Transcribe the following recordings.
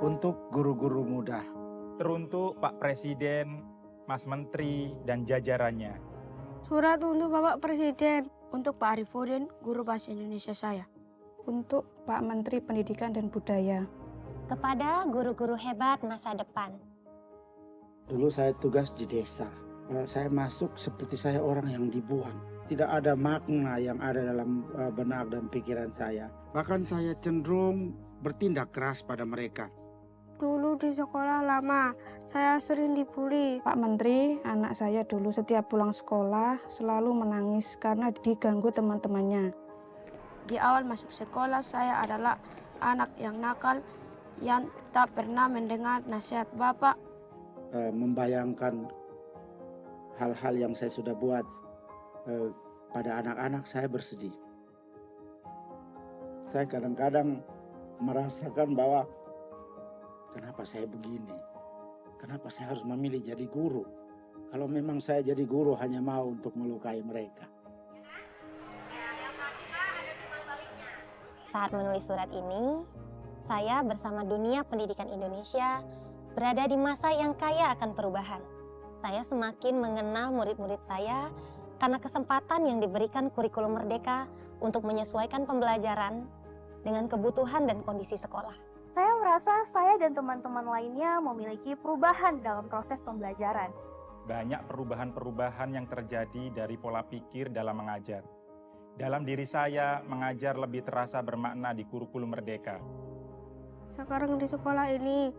Untuk guru-guru muda. Teruntuk Pak Presiden, Mas Menteri, dan jajarannya. Surat untuk Bapak Presiden. Untuk Pak Arifudin, guru bahasa Indonesia saya. Untuk Pak Menteri Pendidikan dan Budaya. Kepada guru-guru hebat masa depan. Dulu saya tugas di desa. Saya masuk seperti saya orang yang dibuang. Tidak ada makna yang ada dalam benak dan pikiran saya. Bahkan saya cenderung bertindak keras pada mereka. Dulu di sekolah lama, saya sering dibully. Pak Menteri, anak saya dulu setiap pulang sekolah selalu menangis karena diganggu teman-temannya. Di awal masuk sekolah, saya adalah anak yang nakal, yang tak pernah mendengar nasihat Bapak. Membayangkan hal-hal yang saya sudah buat pada anak-anak, saya bersedih. Saya kadang-kadang merasakan bahwa kenapa saya begini? Kenapa saya harus memilih jadi guru? Kalau memang saya jadi guru hanya mau untuk melukai mereka. Saat menulis surat ini, saya bersama dunia pendidikan Indonesia berada di masa yang kaya akan perubahan. Saya semakin mengenal murid-murid saya karena kesempatan yang diberikan kurikulum Merdeka untuk menyesuaikan pembelajaran dengan kebutuhan dan kondisi sekolah. Saya merasa saya dan teman-teman lainnya memiliki perubahan dalam proses pembelajaran. Banyak perubahan-perubahan yang terjadi dari pola pikir dalam mengajar. Dalam diri saya, mengajar lebih terasa bermakna di kurikulum Merdeka. Sekarang di sekolah ini,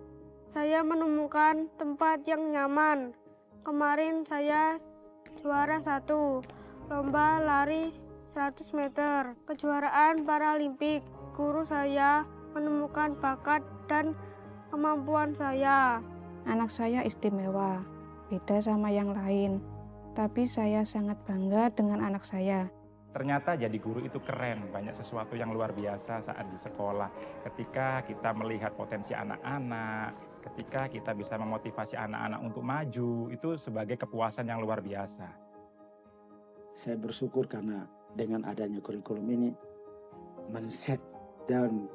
saya menemukan tempat yang nyaman. Kemarin saya juara 1, lomba lari 100 meter, kejuaraan Paralimpik. Guru saya menemukan bakat dan kemampuan saya. Anak saya istimewa, beda sama yang lain. Tapi saya sangat bangga dengan anak saya. Ternyata jadi guru itu keren, banyak sesuatu yang luar biasa saat di sekolah. Ketika kita melihat potensi anak-anak, ketika kita bisa memotivasi anak-anak untuk maju, itu sebagai kepuasan yang luar biasa. Saya bersyukur karena dengan adanya kurikulum ini men-set dan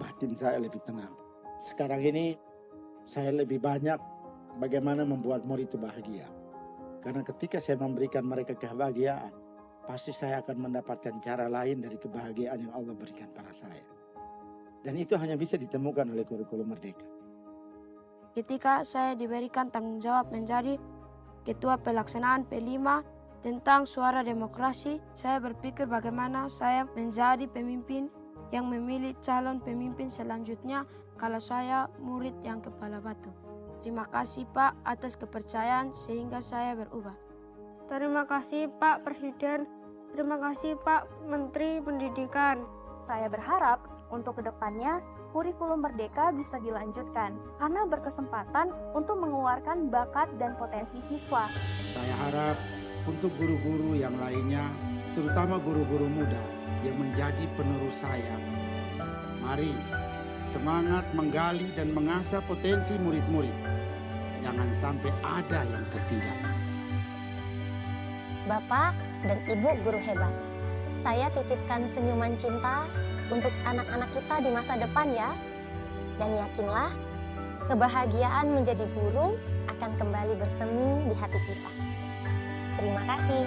batin saya lebih tenang. Sekarang ini saya lebih banyak bagaimana membuat murid itu bahagia. Karena ketika saya memberikan mereka kebahagiaan, pasti saya akan mendapatkan cara lain dari kebahagiaan yang Allah berikan pada saya. Dan itu hanya bisa ditemukan oleh kurikulum Merdeka. Ketika saya diberikan tanggung jawab menjadi Ketua Pelaksanaan P5 tentang suara demokrasi, saya berpikir bagaimana saya menjadi pemimpin yang memilih calon pemimpin selanjutnya kalau saya murid yang kepala batu. Terima kasih Pak atas kepercayaan sehingga saya berubah. Terima kasih Pak Presiden, terima kasih Pak Menteri Pendidikan. Saya berharap untuk kedepannya kurikulum Merdeka bisa dilanjutkan karena berkesempatan untuk mengeluarkan bakat dan potensi siswa. Saya harap untuk guru-guru yang lainnya, terutama guru-guru muda yang menjadi penerus saya, mari semangat menggali dan mengasah potensi murid-murid. Jangan sampai ada yang tertinggal. Bapak dan Ibu guru hebat, saya titipkan senyuman cinta untuk anak-anak kita di masa depan ya. Dan yakinlah, kebahagiaan menjadi guru akan kembali bersemi di hati kita. Terima kasih.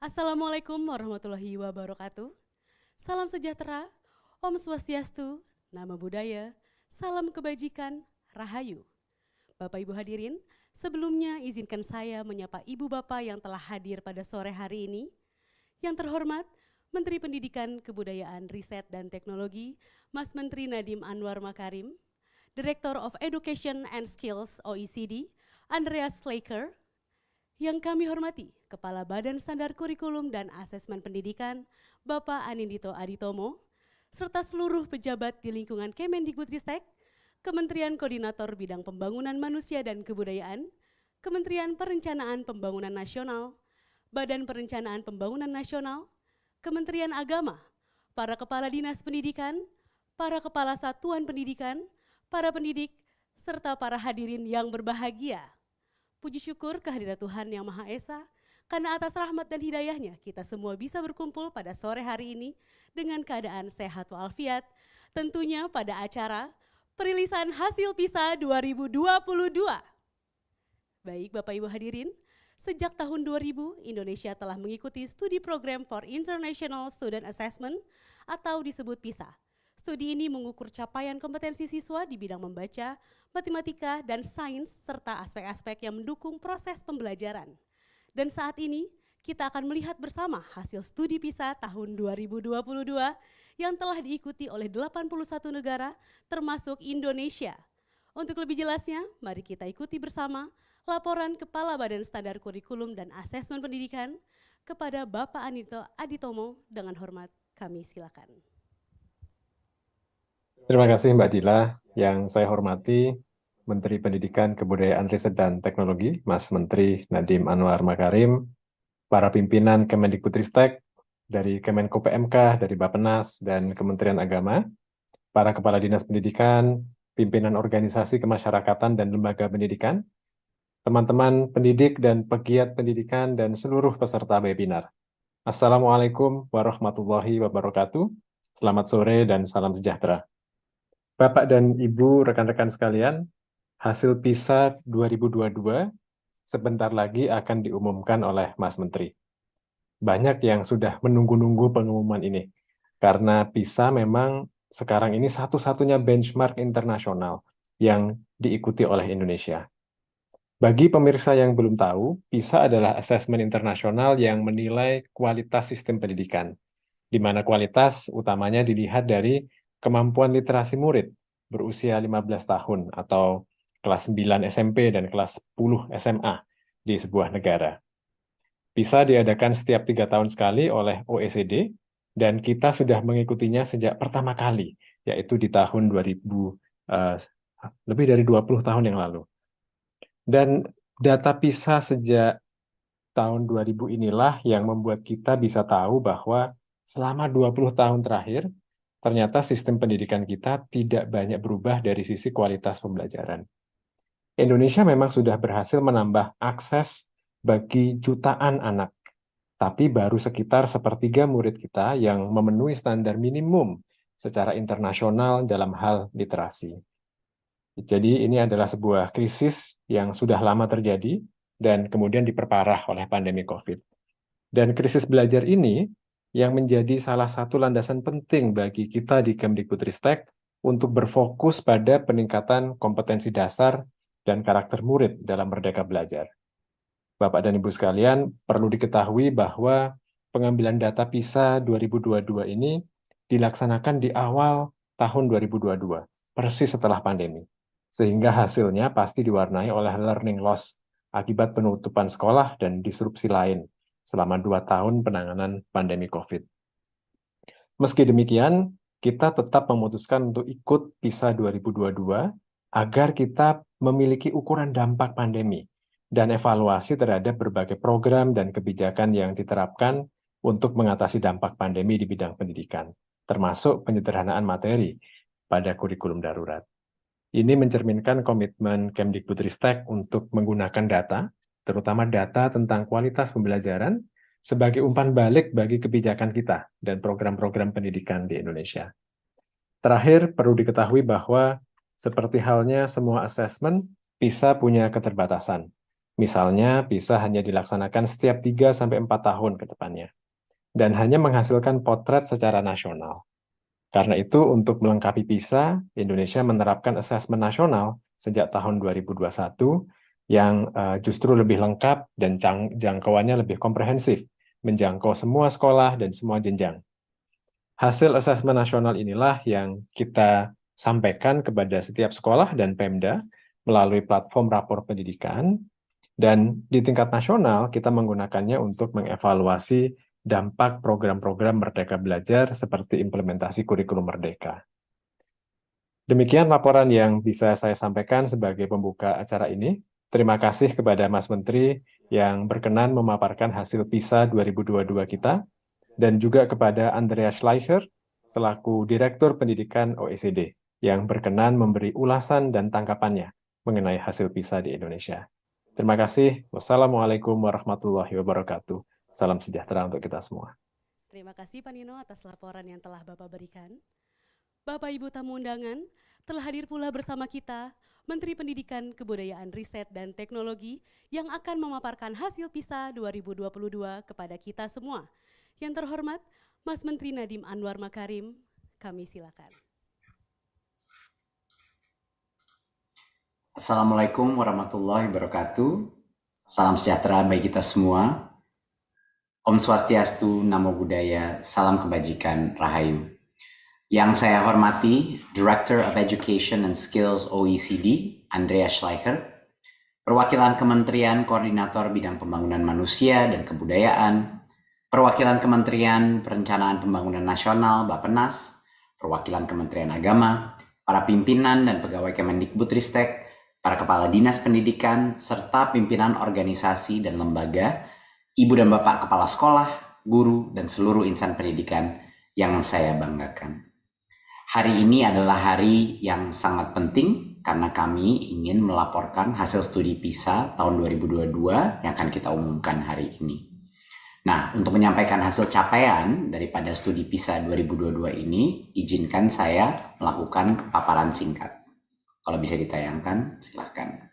Assalamualaikum warahmatullahi wabarakatuh. Salam sejahtera, Om Swastiastu, Namo Buddhaya, salam kebajikan, Rahayu. Bapak Ibu hadirin, sebelumnya izinkan saya menyapa Ibu Bapak yang telah hadir pada sore hari ini. Yang terhormat, Menteri Pendidikan, Kebudayaan, Riset, dan Teknologi, Mas Menteri Nadiem Anwar Makarim, Director of Education and Skills OECD, Andreas Schleicher, yang kami hormati, Kepala Badan Standar Kurikulum dan Asesmen Pendidikan, Bapak Anindito Aditomo, serta seluruh pejabat di lingkungan Kemendikbudristek, Kementerian Koordinator Bidang Pembangunan Manusia dan Kebudayaan, Kementerian Perencanaan Pembangunan Nasional, Badan Perencanaan Pembangunan Nasional, Kementerian Agama, para Kepala Dinas Pendidikan, para Kepala Satuan Pendidikan, para pendidik, serta para hadirin yang berbahagia. Puji syukur kehadirat Tuhan Yang Maha Esa, karena atas rahmat dan hidayahnya kita semua bisa berkumpul pada sore hari ini dengan keadaan sehat walafiat, tentunya pada acara perilisan hasil PISA 2022. Baik Bapak Ibu hadirin, sejak tahun 2000 Indonesia telah mengikuti studi program for International Student Assessment atau disebut PISA. Studi ini mengukur capaian kompetensi siswa di bidang membaca, matematika, dan sains serta aspek-aspek yang mendukung proses pembelajaran. Dan saat ini kita akan melihat bersama hasil studi PISA tahun 2022 yang telah diikuti oleh 81 negara termasuk Indonesia. Untuk lebih jelasnya, mari kita ikuti bersama laporan Kepala Badan Standar Kurikulum dan Asesmen Pendidikan kepada Bapak Anindito Aditomo. Dengan hormat kami silakan. Terima kasih Mbak Dila. Yang saya hormati Menteri Pendidikan, Kebudayaan, Riset, dan Teknologi, Mas Menteri Nadiem Anwar Makarim, para pimpinan Kemendikbudristek, dari Kemenko PMK, dari Bappenas, dan Kementerian Agama, para Kepala Dinas Pendidikan, pimpinan organisasi kemasyarakatan dan lembaga pendidikan, teman-teman pendidik dan pegiat pendidikan, dan seluruh peserta webinar. Assalamualaikum warahmatullahi wabarakatuh. Selamat sore dan salam sejahtera. Bapak dan Ibu rekan-rekan sekalian, hasil PISA 2022 sebentar lagi akan diumumkan oleh Mas Menteri. Banyak yang sudah menunggu-nunggu pengumuman ini, karena PISA memang sekarang ini satu-satunya benchmark internasional yang diikuti oleh Indonesia. Bagi pemirsa yang belum tahu, PISA adalah asesmen internasional yang menilai kualitas sistem pendidikan, di mana kualitas utamanya dilihat dari kemampuan literasi murid berusia 15 tahun atau kelas 9 SMP dan kelas 10 SMA di sebuah negara. PISA diadakan setiap 3 tahun sekali oleh OECD, dan kita sudah mengikutinya sejak pertama kali, yaitu di tahun 2000, lebih dari 20 tahun yang lalu. Dan data PISA sejak tahun 2000 inilah yang membuat kita bisa tahu bahwa selama 20 tahun terakhir, ternyata sistem pendidikan kita tidak banyak berubah dari sisi kualitas pembelajaran. Indonesia memang sudah berhasil menambah akses bagi jutaan anak, tapi baru sekitar sepertiga murid kita yang memenuhi standar minimum secara internasional dalam hal literasi. Jadi ini adalah sebuah krisis yang sudah lama terjadi dan kemudian diperparah oleh pandemi COVID. Dan krisis belajar ini yang menjadi salah satu landasan penting bagi kita di Kemdikbudristek untuk berfokus pada peningkatan kompetensi dasar dan karakter murid dalam Merdeka Belajar. Bapak dan Ibu sekalian, perlu diketahui bahwa pengambilan data PISA 2022 ini dilaksanakan di awal tahun 2022, persis setelah pandemi. Sehingga hasilnya pasti diwarnai oleh learning loss akibat penutupan sekolah dan disrupsi lain selama 2 tahun penanganan pandemi COVID. Meski demikian, kita tetap memutuskan untuk ikut PISA 2022 agar kita memiliki ukuran dampak pandemi dan evaluasi terhadap berbagai program dan kebijakan yang diterapkan untuk mengatasi dampak pandemi di bidang pendidikan, termasuk penyederhanaan materi pada kurikulum darurat. Ini mencerminkan komitmen Kemdikbudristek untuk menggunakan data, terutama data tentang kualitas pembelajaran, sebagai umpan balik bagi kebijakan kita dan program-program pendidikan di Indonesia. Terakhir, perlu diketahui bahwa seperti halnya semua asesmen, PISA punya keterbatasan. Misalnya, PISA hanya dilaksanakan setiap 3-4 tahun ke depannya, dan hanya menghasilkan potret secara nasional. Karena itu, untuk melengkapi PISA, Indonesia menerapkan asesmen nasional sejak tahun 2021 yang justru lebih lengkap dan jangkauannya lebih komprehensif, menjangkau semua sekolah dan semua jenjang. Hasil asesmen nasional inilah yang kita sampaikan kepada setiap sekolah dan Pemda melalui platform rapor pendidikan, dan di tingkat nasional kita menggunakannya untuk mengevaluasi dampak program-program Merdeka Belajar seperti implementasi kurikulum Merdeka. Demikian laporan yang bisa saya sampaikan sebagai pembuka acara ini. Terima kasih kepada Mas Menteri yang berkenan memaparkan hasil PISA 2022 kita, dan juga kepada Andreas Schleicher selaku Direktur Pendidikan OECD yang berkenan memberi ulasan dan tanggapannya mengenai hasil PISA di Indonesia. Terima kasih. Wassalamualaikum warahmatullahi wabarakatuh. Salam sejahtera untuk kita semua. Terima kasih Pak Nino atas laporan yang telah Bapak berikan. Bapak Ibu tamu undangan, telah hadir pula bersama kita Menteri Pendidikan, Kebudayaan, Riset, dan Teknologi yang akan memaparkan hasil PISA 2022 kepada kita semua. Yang terhormat, Mas Menteri Nadiem Anwar Makarim, kami silakan. Assalamualaikum warahmatullahi wabarakatuh. Salam sejahtera bagi kita semua. Om Swastiastu, Namo Buddhaya, salam kebajikan, Rahayu. Yang saya hormati, Director of Education and Skills OECD, Andreas Schleicher, perwakilan Kementerian Koordinator Bidang Pembangunan Manusia dan Kebudayaan, perwakilan Kementerian Perencanaan Pembangunan Nasional, Bappenas, perwakilan Kementerian Agama, para pimpinan dan pegawai Kemendikbudristek, para kepala dinas pendidikan, serta pimpinan organisasi dan lembaga, ibu dan bapak kepala sekolah, guru, dan seluruh insan pendidikan yang saya banggakan. Hari ini adalah hari yang sangat penting karena kami ingin melaporkan hasil studi PISA tahun 2022 yang akan kita umumkan hari ini. Nah, untuk menyampaikan hasil capaian daripada studi PISA 2022 ini, izinkan saya melakukan paparan singkat. Kalau bisa ditayangkan, silahkan.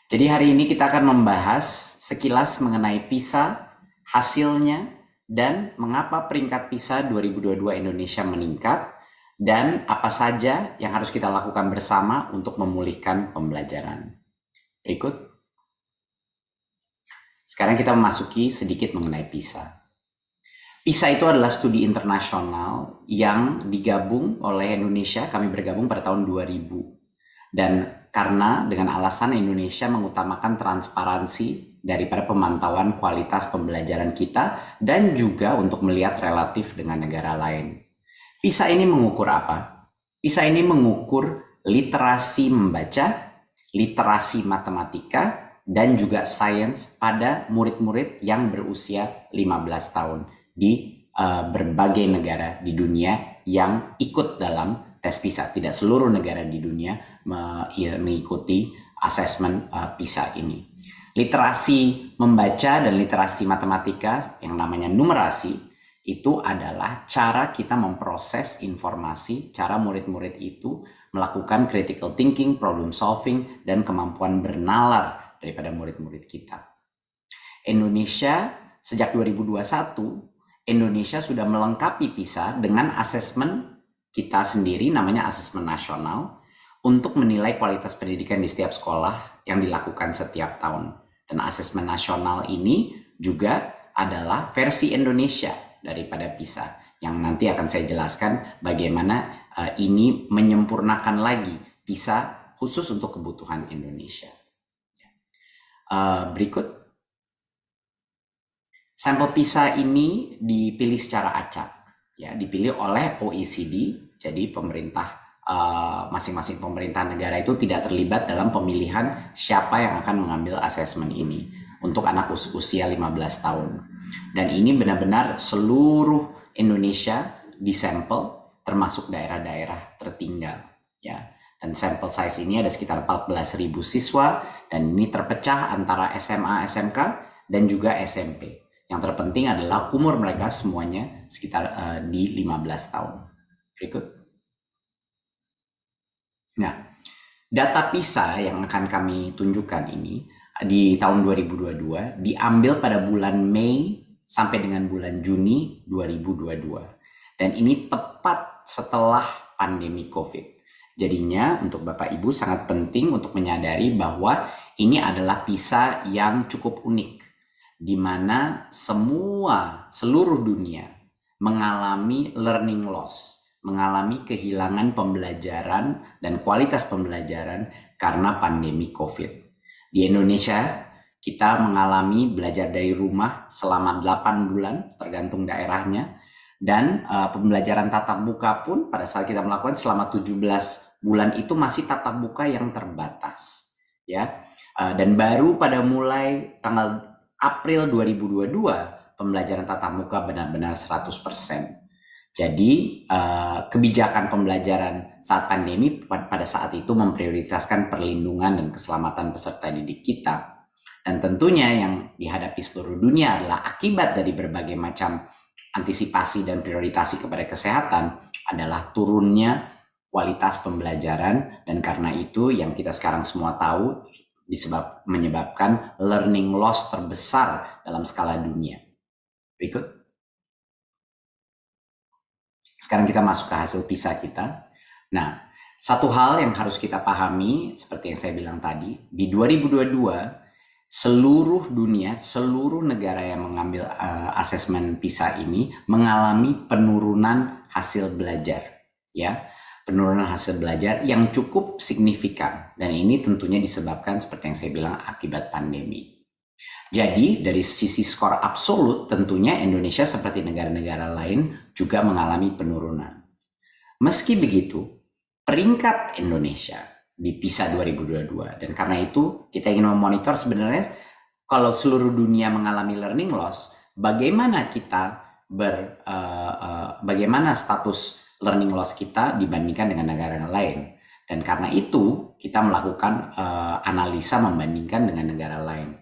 Jadi hari ini kita akan membahas sekilas mengenai PISA, hasilnya, dan mengapa peringkat PISA 2022 Indonesia meningkat, dan apa saja yang harus kita lakukan bersama untuk memulihkan pembelajaran. Berikut. Sekarang kita memasuki sedikit mengenai PISA. PISA itu adalah studi internasional yang digabung oleh Indonesia, kami bergabung pada tahun 2000. Dan karena dengan alasan Indonesia mengutamakan transparansi daripada pemantauan kualitas pembelajaran kita dan juga untuk melihat relatif dengan negara lain. PISA ini mengukur apa? PISA ini mengukur literasi membaca, literasi matematika, dan juga sains pada murid-murid yang berusia 15 tahun di berbagai negara di dunia yang ikut dalam tes PISA. Tidak seluruh negara di dunia mengikuti asesmen PISA ini. Literasi membaca dan literasi matematika yang namanya numerasi itu adalah cara kita memproses informasi, cara murid-murid itu melakukan critical thinking, problem solving, dan kemampuan bernalar daripada murid-murid kita. Indonesia sejak 2021, Indonesia sudah melengkapi PISA dengan asesmen kita sendiri namanya asesmen nasional untuk menilai kualitas pendidikan di setiap sekolah yang dilakukan setiap tahun. Dan asesmen nasional ini juga adalah versi Indonesia daripada PISA yang nanti akan saya jelaskan bagaimana ini menyempurnakan lagi PISA khusus untuk kebutuhan Indonesia. Berikut. Sampel PISA ini dipilih secara acak, ya, dipilih oleh OECD. Jadi pemerintah masing-masing pemerintah negara itu tidak terlibat dalam pemilihan siapa yang akan mengambil asesmen ini untuk anak usia 15 tahun. Dan ini benar-benar seluruh Indonesia disampel termasuk daerah-daerah tertinggal, ya. Dan sampel size ini ada sekitar 14.000 siswa dan ini terpecah antara SMA, SMK dan juga SMP. Yang terpenting adalah umur mereka semuanya sekitar di 15 tahun. Berikut. Nah, data PISA yang akan kami tunjukkan ini di tahun 2022 diambil pada bulan Mei sampai dengan bulan Juni 2022. Dan ini tepat setelah pandemi COVID. Jadinya untuk Bapak Ibu sangat penting untuk menyadari bahwa ini adalah PISA yang cukup unik, di mana seluruh dunia mengalami learning loss, mengalami kehilangan pembelajaran dan kualitas pembelajaran karena pandemi COVID. Di Indonesia, kita mengalami belajar dari rumah selama 8 bulan, tergantung daerahnya. Dan pembelajaran tatap muka pun pada saat kita melakukan selama 17 bulan itu masih tatap muka yang terbatas. Ya. Dan baru pada mulai tanggal April 2022, pembelajaran tatap muka benar-benar 100%. Jadi kebijakan pembelajaran saat pandemi pada saat itu memprioritaskan perlindungan dan keselamatan peserta didik kita. Dan tentunya yang dihadapi seluruh dunia adalah akibat dari berbagai macam antisipasi dan prioritasi kepada kesehatan adalah turunnya kualitas pembelajaran, dan karena itu yang kita sekarang semua tahu menyebabkan learning loss terbesar dalam skala dunia. Berikut. Sekarang kita masuk ke hasil PISA kita. Nah, satu hal yang harus kita pahami seperti yang saya bilang tadi, di 2022 seluruh dunia, seluruh negara yang mengambil asesmen PISA ini mengalami penurunan hasil belajar, ya, penurunan hasil belajar yang cukup signifikan, dan ini tentunya disebabkan seperti yang saya bilang akibat pandemi. Jadi dari sisi skor absolut tentunya Indonesia seperti negara-negara lain juga mengalami penurunan. Meski begitu, peringkat Indonesia di PISA 2022. Dan karena itu kita ingin memonitor sebenarnya kalau seluruh dunia mengalami learning loss, bagaimana bagaimana status learning loss kita dibandingkan dengan negara lain. Dan karena itu kita melakukan analisa membandingkan dengan negara lain.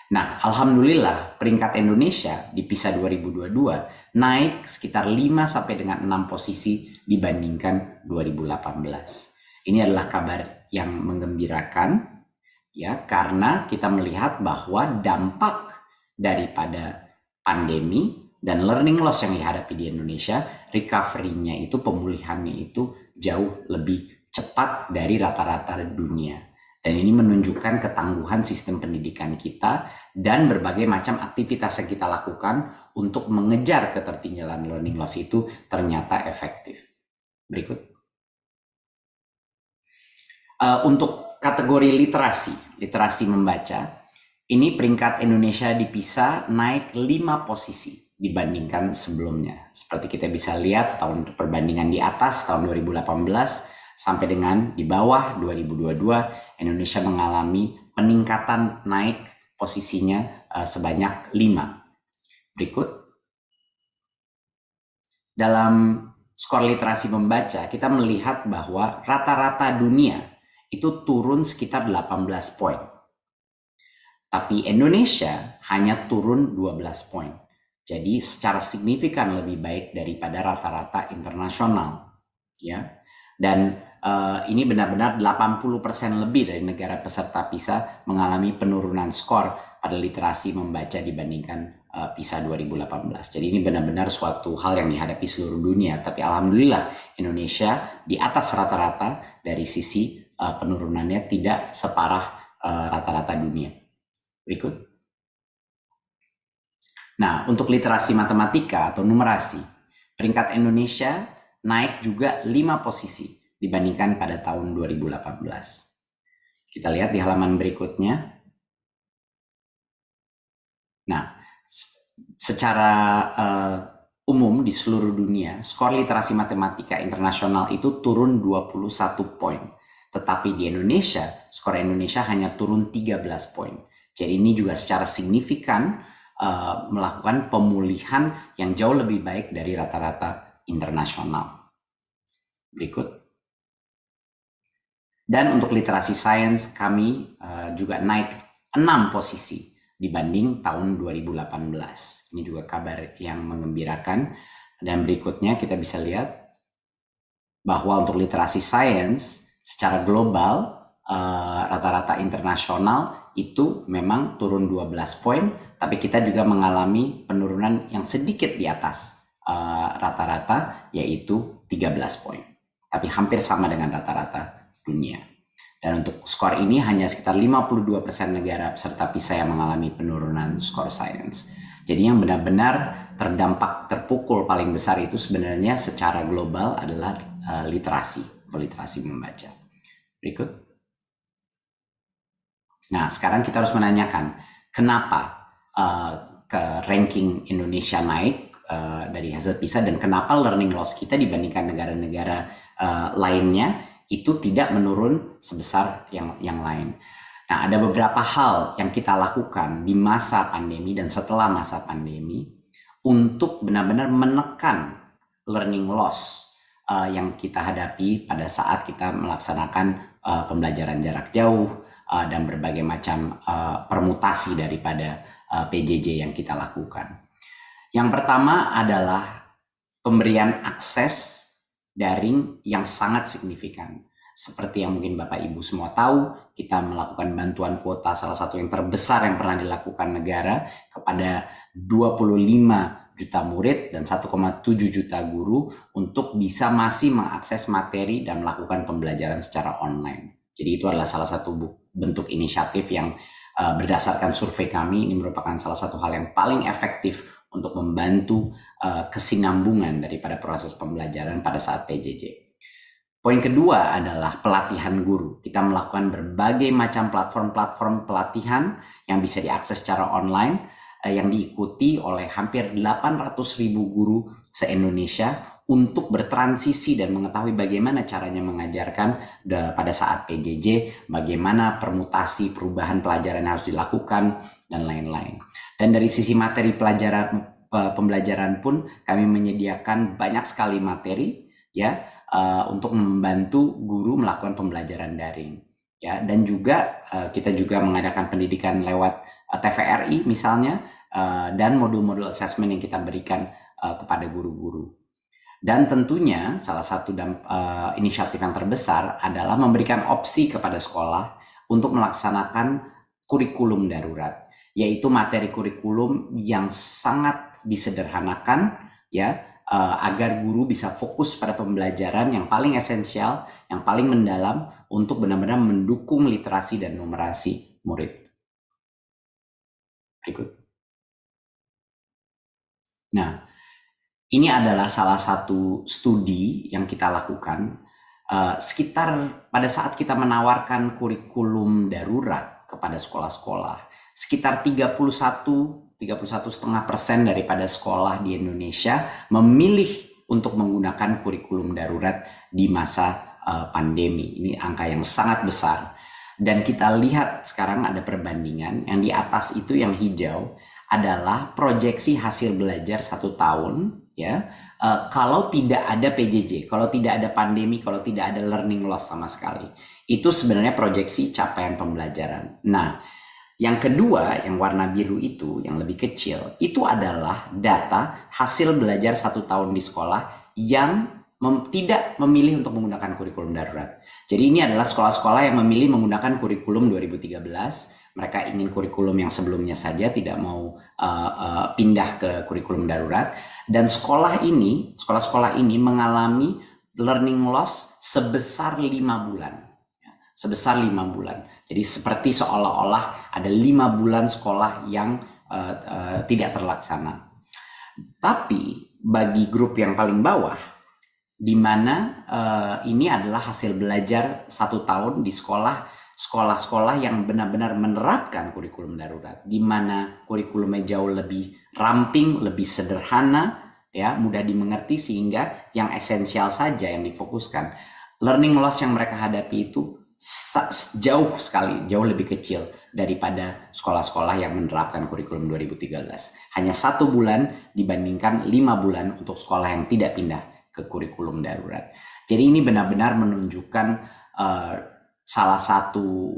Nah, alhamdulillah peringkat Indonesia di PISA 2022 naik sekitar 5 sampai dengan 6 posisi dibandingkan 2018. Ini adalah kabar yang menggembirakan, ya, karena kita melihat bahwa dampak daripada pandemi dan learning loss yang dihadapi di Indonesia, recovery-nya itu, pemulihannya itu jauh lebih cepat dari rata-rata dunia. Dan ini menunjukkan ketangguhan sistem pendidikan kita dan berbagai macam aktivitas yang kita lakukan untuk mengejar ketertinggalan learning loss itu ternyata efektif. Berikut. Untuk kategori literasi membaca, ini peringkat Indonesia di PISA naik 5 posisi dibandingkan sebelumnya. Seperti kita bisa lihat perbandingan di atas tahun 2018 sampai dengan di bawah 2022, Indonesia mengalami peningkatan naik posisinya sebanyak 5. Berikut. Dalam skor literasi membaca, kita melihat bahwa rata-rata dunia itu turun sekitar 18 poin. Tapi Indonesia hanya turun 12 poin. Jadi secara signifikan lebih baik daripada rata-rata internasional. Ya. Dan ini benar-benar 80% lebih dari negara peserta PISA mengalami penurunan skor pada literasi membaca dibandingkan PISA 2018. Jadi ini benar-benar suatu hal yang dihadapi seluruh dunia. Tapi alhamdulillah Indonesia di atas rata-rata dari sisi penurunannya tidak separah rata-rata dunia. Berikut. Nah, untuk literasi matematika atau numerasi, peringkat Indonesia naik juga 5 posisi dibandingkan pada tahun 2018. Kita lihat di halaman berikutnya. Nah, secara umum di seluruh dunia, skor literasi matematika internasional itu turun 21 poin. Tetapi di Indonesia, skor Indonesia hanya turun 13 poin. Jadi ini juga secara signifikan melakukan pemulihan yang jauh lebih baik dari rata-rata internasional. Berikut. Dan untuk literasi sains kami juga naik 6 posisi dibanding tahun 2018. Ini juga kabar yang menggembirakan. Dan berikutnya kita bisa lihat bahwa untuk literasi sains secara global rata-rata internasional itu memang turun 12 poin, tapi kita juga mengalami penurunan yang sedikit di atas rata-rata, yaitu 13 poin. Tapi hampir sama dengan rata-rata dunia. Dan untuk skor ini hanya sekitar 52% negara peserta PISA yang mengalami penurunan skor science. Jadi yang benar-benar terdampak, terpukul paling besar itu sebenarnya secara global adalah literasi atau literasi membaca. Berikut. Nah, sekarang kita harus menanyakan kenapa ke ranking Indonesia naik dari hasil PISA dan kenapa learning loss kita dibandingkan negara-negara lainnya itu tidak menurun sebesar yang lain. Nah, ada beberapa hal yang kita lakukan di masa pandemi dan setelah masa pandemi untuk benar-benar menekan learning loss yang kita hadapi pada saat kita melaksanakan pembelajaran jarak jauh dan berbagai macam permutasi daripada PJJ yang kita lakukan. Yang pertama adalah pemberian akses daring yang sangat signifikan. Seperti yang mungkin Bapak Ibu semua tahu, kita melakukan bantuan kuota salah satu yang terbesar yang pernah dilakukan negara kepada 25 juta murid dan 1,7 juta guru untuk bisa masih mengakses materi dan melakukan pembelajaran secara online. Jadi itu adalah salah satu bentuk inisiatif yang berdasarkan survei kami ini merupakan salah satu hal yang paling efektif untuk membantu kesinambungan daripada proses pembelajaran pada saat PJJ. Poin kedua adalah pelatihan guru. Kita melakukan berbagai macam platform-platform pelatihan yang bisa diakses secara online yang diikuti oleh hampir 800.000 guru se-Indonesia untuk bertransisi dan mengetahui bagaimana caranya mengajarkan pada saat PJJ, bagaimana permutasi perubahan pelajaran yang harus dilakukan, dan lain-lain. Dan dari sisi materi pembelajaran pun kami menyediakan banyak sekali materi ya untuk membantu guru melakukan pembelajaran daring ya, dan juga kita juga mengadakan pendidikan lewat TVRI misalnya dan modul-modul assessment yang kita berikan kepada guru-guru. Dan tentunya salah satu inisiatif yang terbesar adalah memberikan opsi kepada sekolah untuk melaksanakan kurikulum darurat, yaitu materi kurikulum yang sangat disederhanakan ya agar guru bisa fokus pada pembelajaran yang paling esensial, yang paling mendalam untuk benar-benar mendukung literasi dan numerasi murid. Berikut. Nah, ini adalah salah satu studi yang kita lakukan sekitar pada saat kita menawarkan kurikulum darurat kepada sekolah-sekolah, sekitar 31,5% daripada sekolah di Indonesia memilih untuk menggunakan kurikulum darurat di masa pandemi. Ini angka yang sangat besar. Dan kita lihat sekarang ada perbandingan yang di atas itu yang hijau adalah proyeksi hasil belajar 1 tahun ya kalau tidak ada PJJ, kalau tidak ada pandemi, kalau tidak ada learning loss sama sekali. Itu sebenarnya proyeksi capaian pembelajaran. Nah, yang kedua, yang warna biru itu, yang lebih kecil, itu adalah data hasil belajar 1 tahun di sekolah yang tidak memilih untuk menggunakan kurikulum darurat. Jadi ini adalah sekolah-sekolah yang memilih menggunakan kurikulum 2013. Mereka ingin kurikulum yang sebelumnya saja, tidak mau pindah ke kurikulum darurat. Dan sekolah-sekolah ini mengalami learning loss sebesar 5 bulan. Sebesar 5 bulan. Jadi seperti seolah-olah ada 5 bulan sekolah yang tidak terlaksana. Tapi bagi grup yang paling bawah, di mana ini adalah hasil belajar 1 tahun di sekolah-sekolah yang benar-benar menerapkan kurikulum darurat, di mana kurikulumnya jauh lebih ramping, lebih sederhana, ya, mudah dimengerti sehingga yang esensial saja yang difokuskan. Learning loss yang mereka hadapi itu jauh sekali, jauh lebih kecil daripada sekolah-sekolah yang menerapkan kurikulum 2013. Hanya 1 bulan dibandingkan 5 bulan untuk sekolah yang tidak pindah ke kurikulum darurat. Jadi ini benar-benar menunjukkan salah satu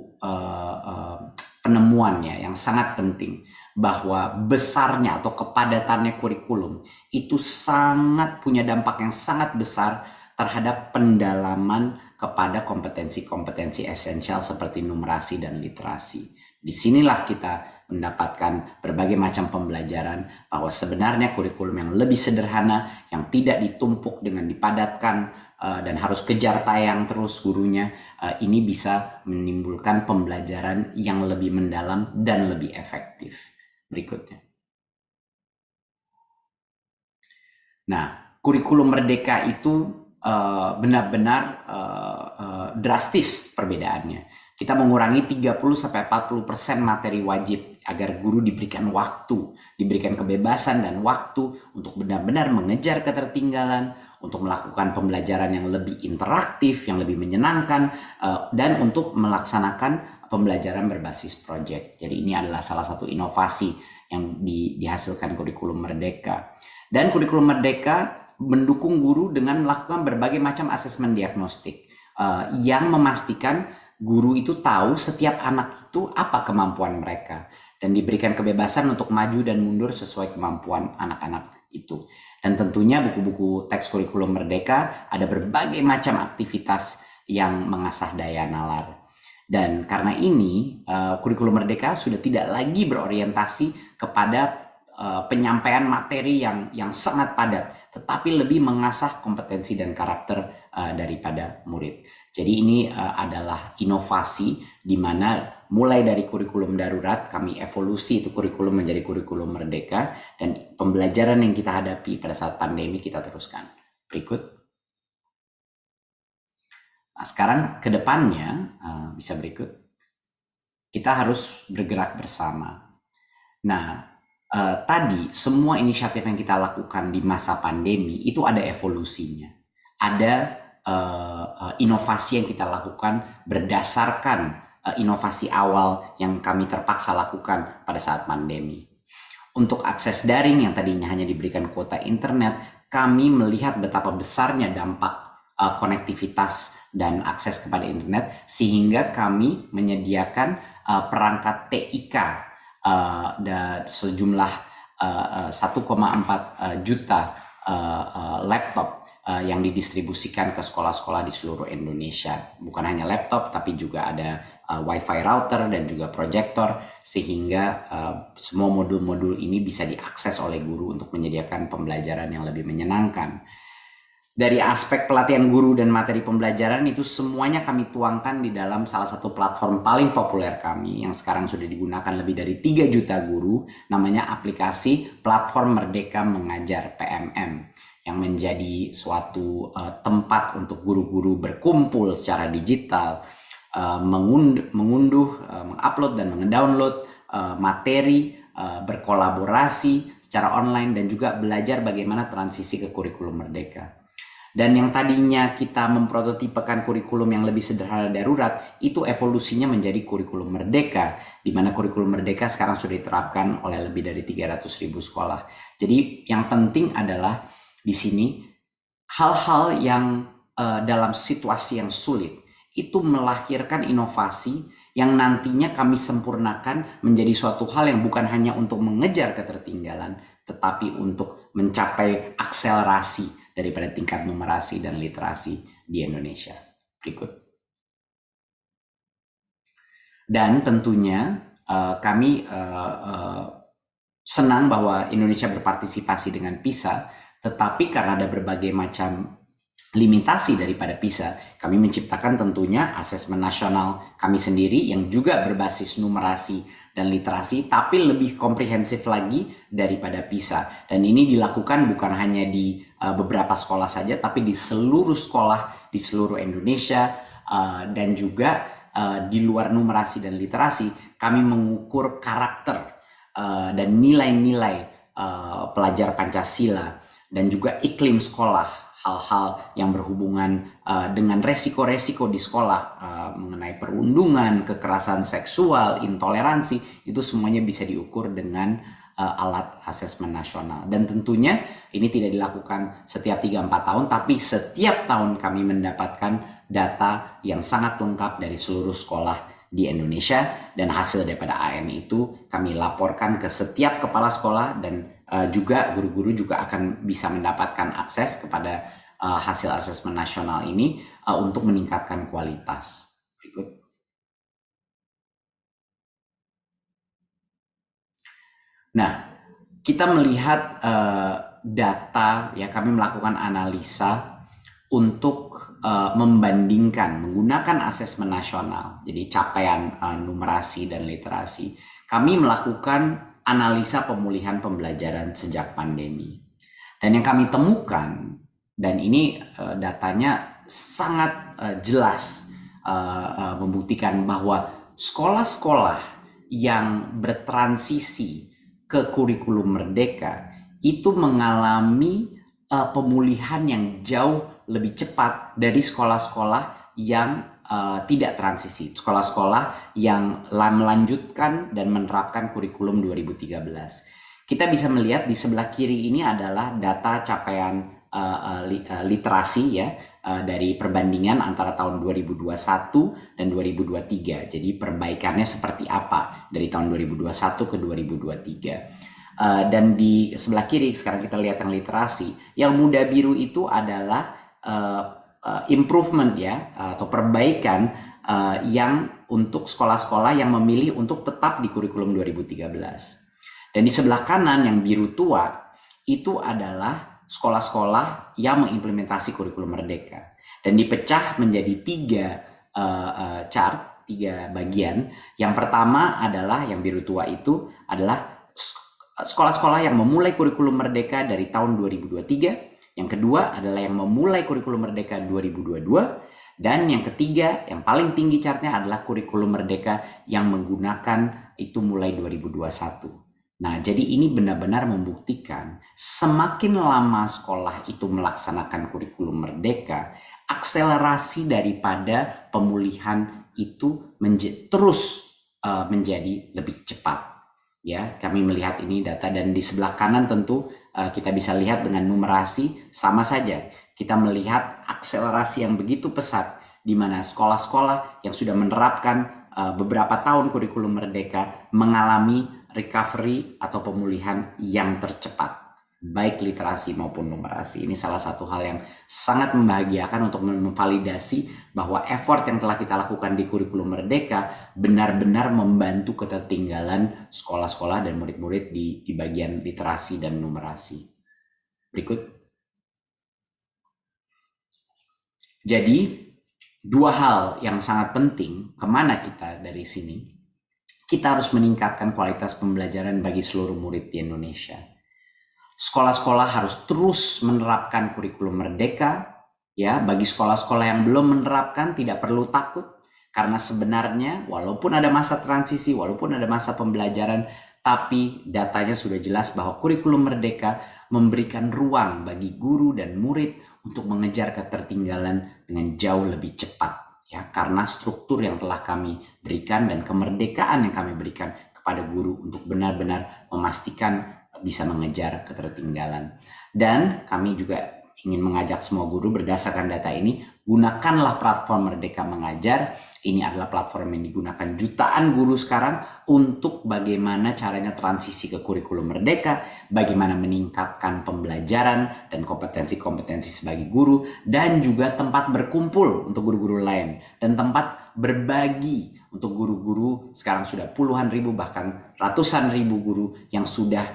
penemuannya yang sangat penting, bahwa besarnya atau kepadatannya kurikulum itu sangat punya dampak yang sangat besar terhadap pendalaman kepada kompetensi-kompetensi esensial seperti numerasi dan literasi. Disinilah kita mendapatkan berbagai macam pembelajaran, bahwa sebenarnya kurikulum yang lebih sederhana, yang tidak ditumpuk dengan dipadatkan dan harus kejar tayang terus gurunya, ini bisa menimbulkan pembelajaran yang lebih mendalam dan lebih efektif. Berikutnya. Nah, kurikulum merdeka itu benar-benar drastis perbedaannya. Kita mengurangi 30-40% materi wajib agar guru diberikan waktu, diberikan kebebasan dan waktu untuk benar-benar mengejar ketertinggalan, untuk melakukan pembelajaran yang lebih interaktif, yang lebih menyenangkan, dan untuk melaksanakan pembelajaran berbasis proyek. Jadi ini adalah salah satu inovasi yang dihasilkan kurikulum merdeka. Dan kurikulum merdeka mendukung guru dengan melakukan berbagai macam asesmen diagnostik yang memastikan guru itu tahu setiap anak itu apa kemampuan mereka dan diberikan kebebasan untuk maju dan mundur sesuai kemampuan anak-anak itu. Dan tentunya buku-buku teks kurikulum merdeka ada berbagai macam aktivitas yang mengasah daya nalar. Dan karena ini kurikulum merdeka sudah tidak lagi berorientasi kepada penyampaian materi yang sangat padat, tetapi lebih mengasah kompetensi dan karakter daripada murid. Jadi ini adalah inovasi di mana mulai dari kurikulum darurat kami evolusi itu kurikulum menjadi kurikulum merdeka, dan pembelajaran yang kita hadapi pada saat pandemi kita teruskan. Berikut. Nah, sekarang ke depannya bisa berikut. Kita harus bergerak bersama. Nah, tadi semua inisiatif yang kita lakukan di masa pandemi itu ada evolusinya, ada inovasi yang kita lakukan berdasarkan inovasi awal yang kami terpaksa lakukan pada saat pandemi. Untuk akses daring yang tadinya hanya diberikan kuota internet, kami melihat betapa besarnya dampak konektivitas dan akses kepada internet, sehingga kami menyediakan perangkat TIK dan sejumlah 1,4 juta laptop yang didistribusikan ke sekolah-sekolah di seluruh Indonesia. Bukan hanya laptop, tapi juga ada wifi router dan juga proyektor, sehingga semua modul-modul ini bisa diakses oleh guru untuk menyediakan pembelajaran yang lebih menyenangkan. Dari aspek pelatihan guru dan materi pembelajaran itu semuanya kami tuangkan di dalam salah satu platform paling populer kami yang sekarang sudah digunakan lebih dari 3 juta guru, namanya aplikasi Platform Merdeka Mengajar PMM, yang menjadi suatu tempat untuk guru-guru berkumpul secara digital, mengunduh, mengupload dan mendownload materi, berkolaborasi secara online, dan juga belajar bagaimana transisi ke kurikulum merdeka. Dan yang tadinya kita memprototipekan kurikulum yang lebih sederhana darurat, itu evolusinya menjadi kurikulum merdeka, di mana kurikulum merdeka sekarang sudah diterapkan oleh lebih dari 300.000 sekolah. Jadi yang penting adalah di sini hal-hal yang dalam situasi yang sulit itu melahirkan inovasi yang nantinya kami sempurnakan menjadi suatu hal yang bukan hanya untuk mengejar ketertinggalan, tetapi untuk mencapai akselerasi daripada tingkat numerasi dan literasi di Indonesia. Berikut. Dan tentunya kami senang bahwa Indonesia berpartisipasi dengan PISA, tetapi karena ada berbagai macam limitasi daripada PISA, kami menciptakan tentunya asesmen nasional kami sendiri yang juga berbasis numerasi dan literasi, tapi lebih komprehensif lagi daripada PISA. Dan ini dilakukan bukan hanya di beberapa sekolah saja, tapi di seluruh sekolah di seluruh Indonesia, dan juga di luar numerasi dan literasi, kami mengukur karakter dan nilai-nilai pelajar Pancasila, dan juga iklim sekolah, hal-hal yang berhubungan dengan resiko-resiko di sekolah mengenai perundungan, kekerasan seksual, intoleransi, itu semuanya bisa diukur dengan alat asesmen nasional. Dan tentunya ini tidak dilakukan setiap 3-4 tahun, tapi setiap tahun kami mendapatkan data yang sangat lengkap dari seluruh sekolah di Indonesia, dan hasil daripada AN itu kami laporkan ke setiap kepala sekolah, dan juga guru-guru juga akan bisa mendapatkan akses kepada hasil asesmen nasional ini untuk meningkatkan kualitas. Berikut. Nah, kita melihat data, ya kami melakukan analisa untuk membandingkan menggunakan asesmen nasional, jadi capaian numerasi dan literasi. Kami melakukan analisa pemulihan pembelajaran sejak pandemi. Dan yang kami temukan, dan ini datanya sangat jelas membuktikan bahwa sekolah-sekolah yang bertransisi ke kurikulum merdeka itu mengalami pemulihan yang jauh lebih cepat dari sekolah-sekolah yang tidak transisi, sekolah-sekolah yang melanjutkan dan menerapkan kurikulum 2013. Kita bisa melihat di sebelah kiri ini adalah data capaian literasi ya, dari perbandingan antara tahun 2021 dan 2023. Jadi perbaikannya seperti apa dari tahun 2021 ke 2023. Dan di sebelah kiri sekarang kita lihat yang literasi. Yang muda biru itu adalah improvement ya, atau perbaikan yang untuk sekolah-sekolah yang memilih untuk tetap di kurikulum 2013. Dan di sebelah kanan yang biru tua itu adalah sekolah-sekolah yang mengimplementasi kurikulum merdeka. Dan dipecah menjadi tiga bagian. Yang pertama adalah yang biru tua itu adalah sekolah-sekolah yang memulai kurikulum merdeka dari tahun 2023. Yang kedua adalah yang memulai kurikulum merdeka 2022. Dan yang ketiga, yang paling tinggi chartnya adalah kurikulum merdeka yang menggunakan itu mulai 2021. Nah, jadi ini benar-benar membuktikan semakin lama sekolah itu melaksanakan kurikulum merdeka, akselerasi daripada pemulihan itu terus menjadi lebih cepat. Ya, kami melihat ini data, dan di sebelah kanan tentu kita bisa lihat dengan numerasi sama saja. Kita melihat akselerasi yang begitu pesat di mana sekolah-sekolah yang sudah menerapkan beberapa tahun kurikulum merdeka mengalami recovery atau pemulihan yang tercepat, baik literasi maupun numerasi. Ini salah satu hal yang sangat membahagiakan untuk memvalidasi bahwa effort yang telah kita lakukan di kurikulum merdeka benar-benar membantu ketertinggalan sekolah-sekolah dan murid-murid di bagian literasi dan numerasi. Berikut. Jadi, dua hal yang sangat penting, kemana kita dari sini? Kita harus meningkatkan kualitas pembelajaran bagi seluruh murid di Indonesia. Sekolah-sekolah harus terus menerapkan kurikulum merdeka. Ya, bagi sekolah-sekolah yang belum menerapkan tidak perlu takut, karena sebenarnya walaupun ada masa transisi, walaupun ada masa pembelajaran, tapi datanya sudah jelas bahwa kurikulum merdeka memberikan ruang bagi guru dan murid untuk mengejar ketertinggalan dengan jauh lebih cepat. Ya, karena struktur yang telah kami berikan dan kemerdekaan yang kami berikan kepada guru untuk benar-benar memastikan bisa mengejar ketertinggalan. Dan kami juga ingin mengajak semua guru berdasarkan data ini, gunakanlah platform Merdeka Mengajar. Ini adalah platform yang digunakan jutaan guru sekarang untuk bagaimana caranya transisi ke kurikulum merdeka, bagaimana meningkatkan pembelajaran dan kompetensi-kompetensi sebagai guru, dan juga tempat berkumpul untuk guru-guru lain, dan tempat berbagi untuk guru-guru. Sekarang sudah puluhan ribu bahkan ratusan ribu guru yang sudah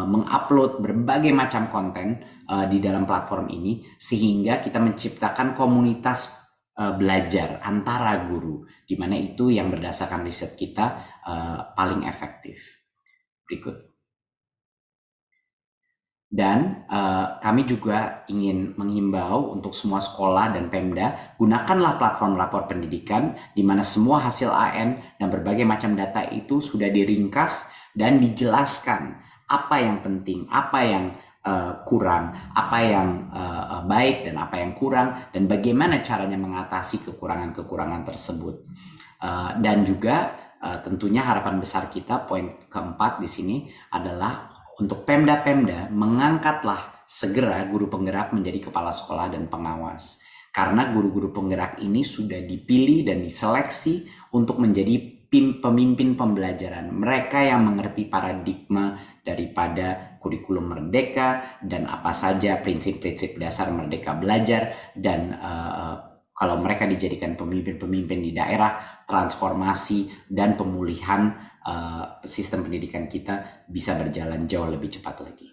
mengupload berbagai macam konten di dalam platform ini, sehingga kita menciptakan komunitas belajar antara guru, di mana itu yang berdasarkan riset kita paling efektif. Berikut. Dan kami juga ingin menghimbau untuk semua sekolah dan Pemda, gunakanlah platform lapor pendidikan di mana semua hasil AN dan berbagai macam data itu sudah diringkas dan dijelaskan apa yang penting, apa yang kurang, apa yang baik dan apa yang kurang, dan bagaimana caranya mengatasi kekurangan-kekurangan tersebut. Dan juga tentunya harapan besar kita, poin keempat di sini adalah untuk Pemda-Pemda mengangkatlah segera guru penggerak menjadi kepala sekolah dan pengawas. Karena guru-guru penggerak ini sudah dipilih dan diseleksi untuk menjadi pemimpin pembelajaran. Mereka yang mengerti paradigma daripada kurikulum merdeka dan apa saja prinsip-prinsip dasar merdeka belajar, dan kalau mereka dijadikan pemimpin-pemimpin di daerah, transformasi dan pemulihan sistem pendidikan kita bisa berjalan jauh lebih cepat lagi.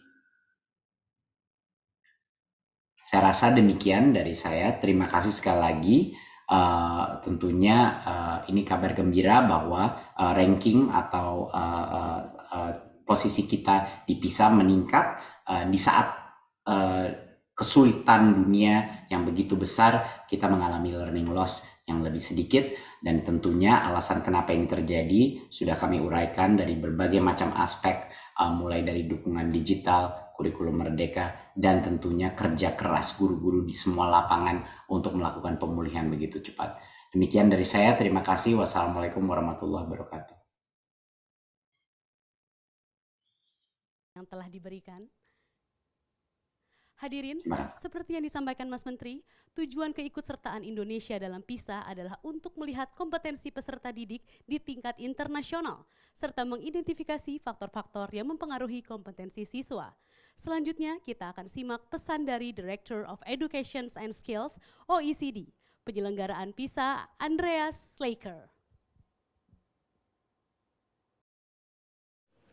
Saya rasa demikian dari saya. Terima kasih sekali lagi. Tentunya ini kabar gembira bahwa ranking atau posisi kita di PISA meningkat di saat kesulitan dunia yang begitu besar. Kita mengalami learning loss yang lebih sedikit, dan tentunya alasan kenapa ini terjadi sudah kami uraikan dari berbagai macam aspek, mulai dari dukungan digital, kurikulum merdeka, dan tentunya kerja keras guru-guru di semua lapangan untuk melakukan pemulihan begitu cepat. Demikian dari saya, terima kasih. Wassalamualaikum warahmatullahi wabarakatuh. Yang telah diberikan. Hadirin, seperti yang disampaikan Mas Menteri, tujuan keikutsertaan Indonesia dalam PISA adalah untuk melihat kompetensi peserta didik di tingkat internasional, serta mengidentifikasi faktor-faktor yang mempengaruhi kompetensi siswa. Selanjutnya, kita akan simak pesan dari Director of Education and Skills, OECD, penyelenggaraan PISA, Andreas Slaker.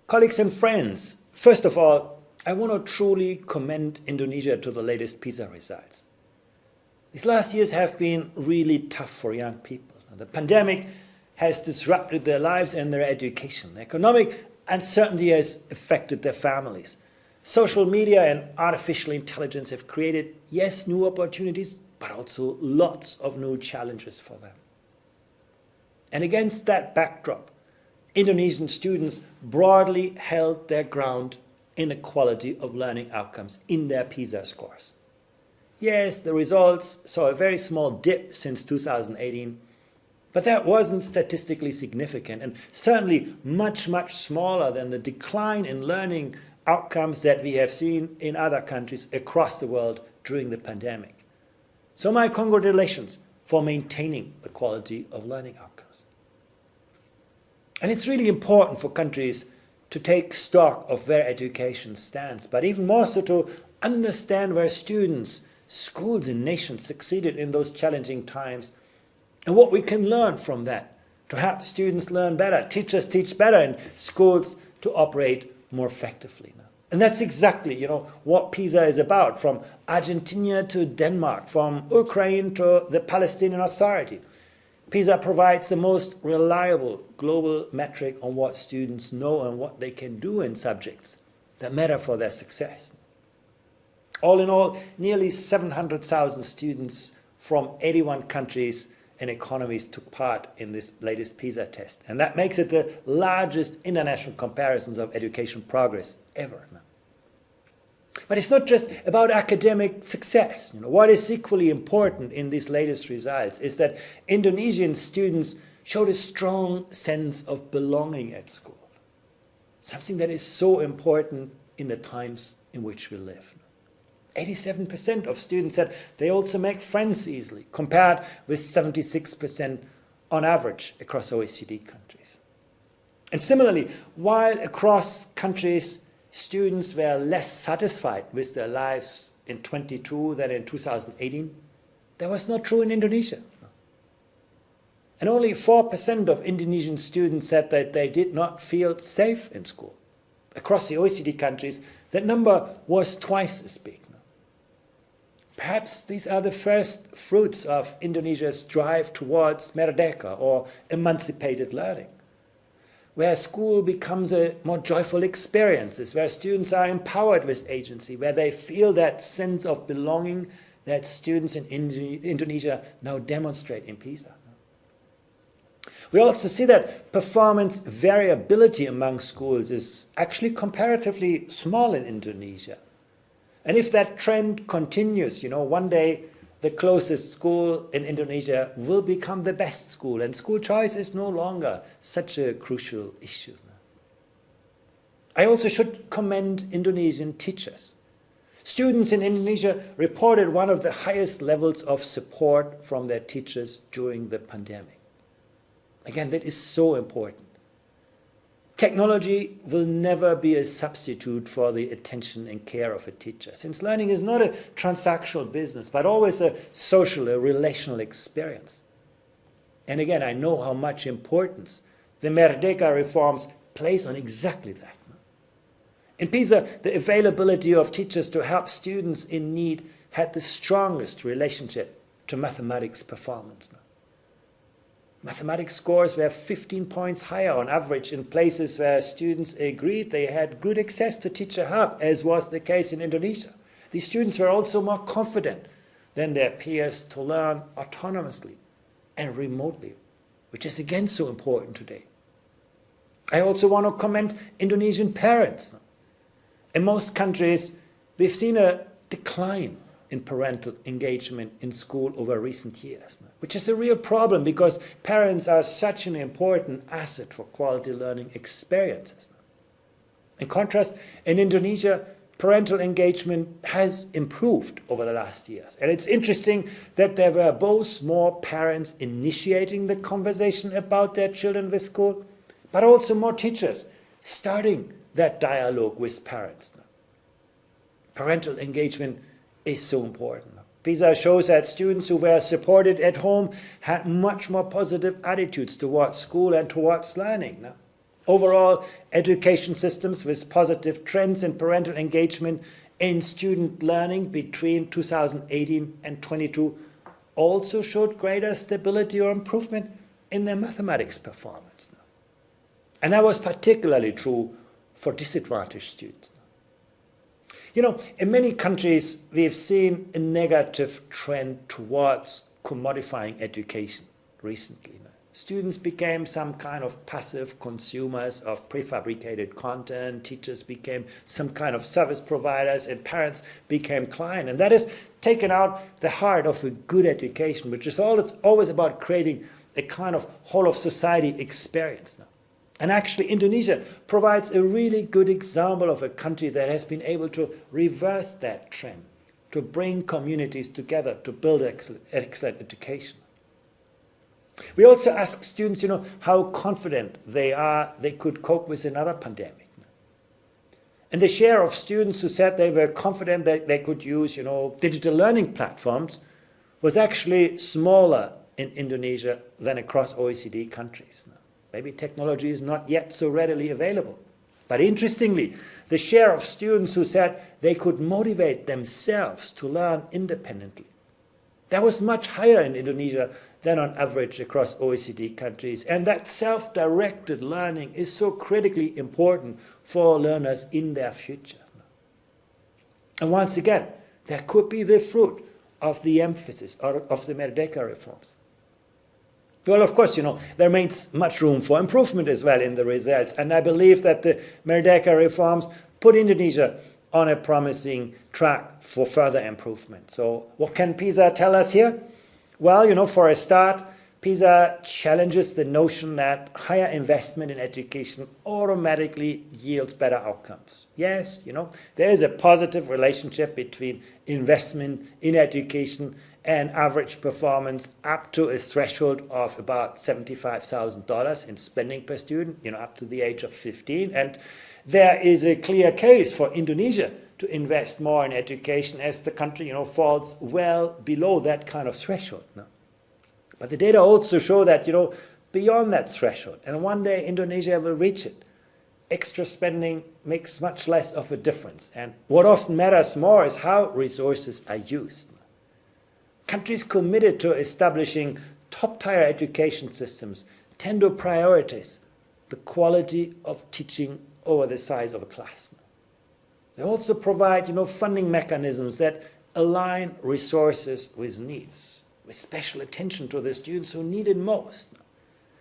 Colleagues and friends, first of all, I want to truly commend Indonesia to the latest PISA results. These last years have been really tough for young people. The pandemic has disrupted their lives and their education. Economic uncertainty has affected their families. Social media and artificial intelligence have created, yes, new opportunities, but also lots of new challenges for them. And against that backdrop, Indonesian students broadly held their ground in the quality of learning outcomes in their PISA scores. Yes, the results saw a very small dip since 2018, but that wasn't statistically significant and certainly much, much smaller than the decline in learning outcomes that we have seen in other countries across the world during the pandemic. So my congratulations for maintaining the quality of learning outcomes. And it's really important for countries to take stock of where education stands, but even more so to understand where students, schools and nations succeeded in those challenging times and what we can learn from that to help students learn better, teachers teach better, and schools to operate more effectively. And that's exactly, what PISA is about, from Argentina to Denmark, from Ukraine to the Palestinian Authority. PISA provides the most reliable global metric on what students know and what they can do in subjects that matter for their success. All in all, nearly 700,000 students from 81 countries and economies took part in this latest PISA test. And that makes it the largest international comparisons of education progress ever. But it's not just about academic success. What is equally important in these latest results is that Indonesian students showed a strong sense of belonging at school, something that is so important in the times in which we live. 87% of students said they also make friends easily, compared with 76% on average across OECD countries. And similarly, while across countries students were less satisfied with their lives in 2022 than in 2018, that was not true in Indonesia. And only 4% of Indonesian students said that they did not feel safe in school. Across the OECD countries, that number was twice as big. Perhaps these are the first fruits of Indonesia's drive towards merdeka, or emancipated learning, where school becomes a more joyful experience, where students are empowered with agency, where they feel that sense of belonging that students in Indonesia now demonstrate in PISA. We also see that performance variability among schools is actually comparatively small in Indonesia. And if that trend continues, one day the closest school in Indonesia will become the best school, and school choice is no longer such a crucial issue. I also should commend Indonesian teachers. Students in Indonesia reported one of the highest levels of support from their teachers during the pandemic. Again, that is so important. Technology will never be a substitute for the attention and care of a teacher, since learning is not a transactional business, but always a social, a relational experience. And again, I know how much importance the Merdeka reforms plays on exactly that. In PISA, the availability of teachers to help students in need had the strongest relationship to mathematics performance. Mathematics scores were 15 points higher on average in places where students agreed they had good access to teacher help, as was the case in Indonesia. These students were also more confident than their peers to learn autonomously and remotely, which is again so important today. I also want to commend Indonesian parents. In most countries, we've seen a decline in parental engagement in school over recent years, which is a real problem because parents are such an important asset for quality learning experiences. In contrast, in Indonesia, parental engagement has improved over the last years. And it's interesting that there were both more parents initiating the conversation about their children with school, but also more teachers starting that dialogue with parents. Parental engagement is so important. PISA shows that students who were supported at home had much more positive attitudes towards school and towards learning. Overall, education systems with positive trends in parental engagement in student learning between 2018 and 22 also showed greater stability or improvement in their mathematics performance. And that was particularly true for disadvantaged students. You know, in many countries, we've seen a negative trend towards commodifying education recently. Students became some kind of passive consumers of prefabricated content, teachers became some kind of service providers, and parents became clients. And that has taken out the heart of a good education, which is always about creating a kind of whole of society experience now. And actually, Indonesia provides a really good example of a country that has been able to reverse that trend, to bring communities together to build excellent education. We also ask students, how confident they could cope with another pandemic. And the share of students who said they were confident that they could use, digital learning platforms was actually smaller in Indonesia than across OECD countries. Maybe technology is not yet so readily available. But interestingly, the share of students who said they could motivate themselves to learn independently, that was much higher in Indonesia than on average across OECD countries. And that self-directed learning is so critically important for learners in their future. And once again, that could be the fruit of the emphasis of the Merdeka reforms. Well, of course, there remains much room for improvement as well in the results. And I believe that the Merdeka reforms put Indonesia on a promising track for further improvement. So what can PISA tell us here? Well, for a start, PISA challenges the notion that higher investment in education automatically yields better outcomes. Yes, there is a positive relationship between investment in education and average performance up to a threshold of about $75,000 in spending per student, up to the age of 15. And there is a clear case for Indonesia to invest more in education as the country, falls well below that kind of threshold. No? But the data also show that, beyond that threshold, and one day Indonesia will reach it, extra spending makes much less of a difference. And what often matters more is how resources are used. Countries committed to establishing top-tier education systems tend to prioritize the quality of teaching over the size of a class. They also provide, funding mechanisms that align resources with needs, with special attention to the students who need it most.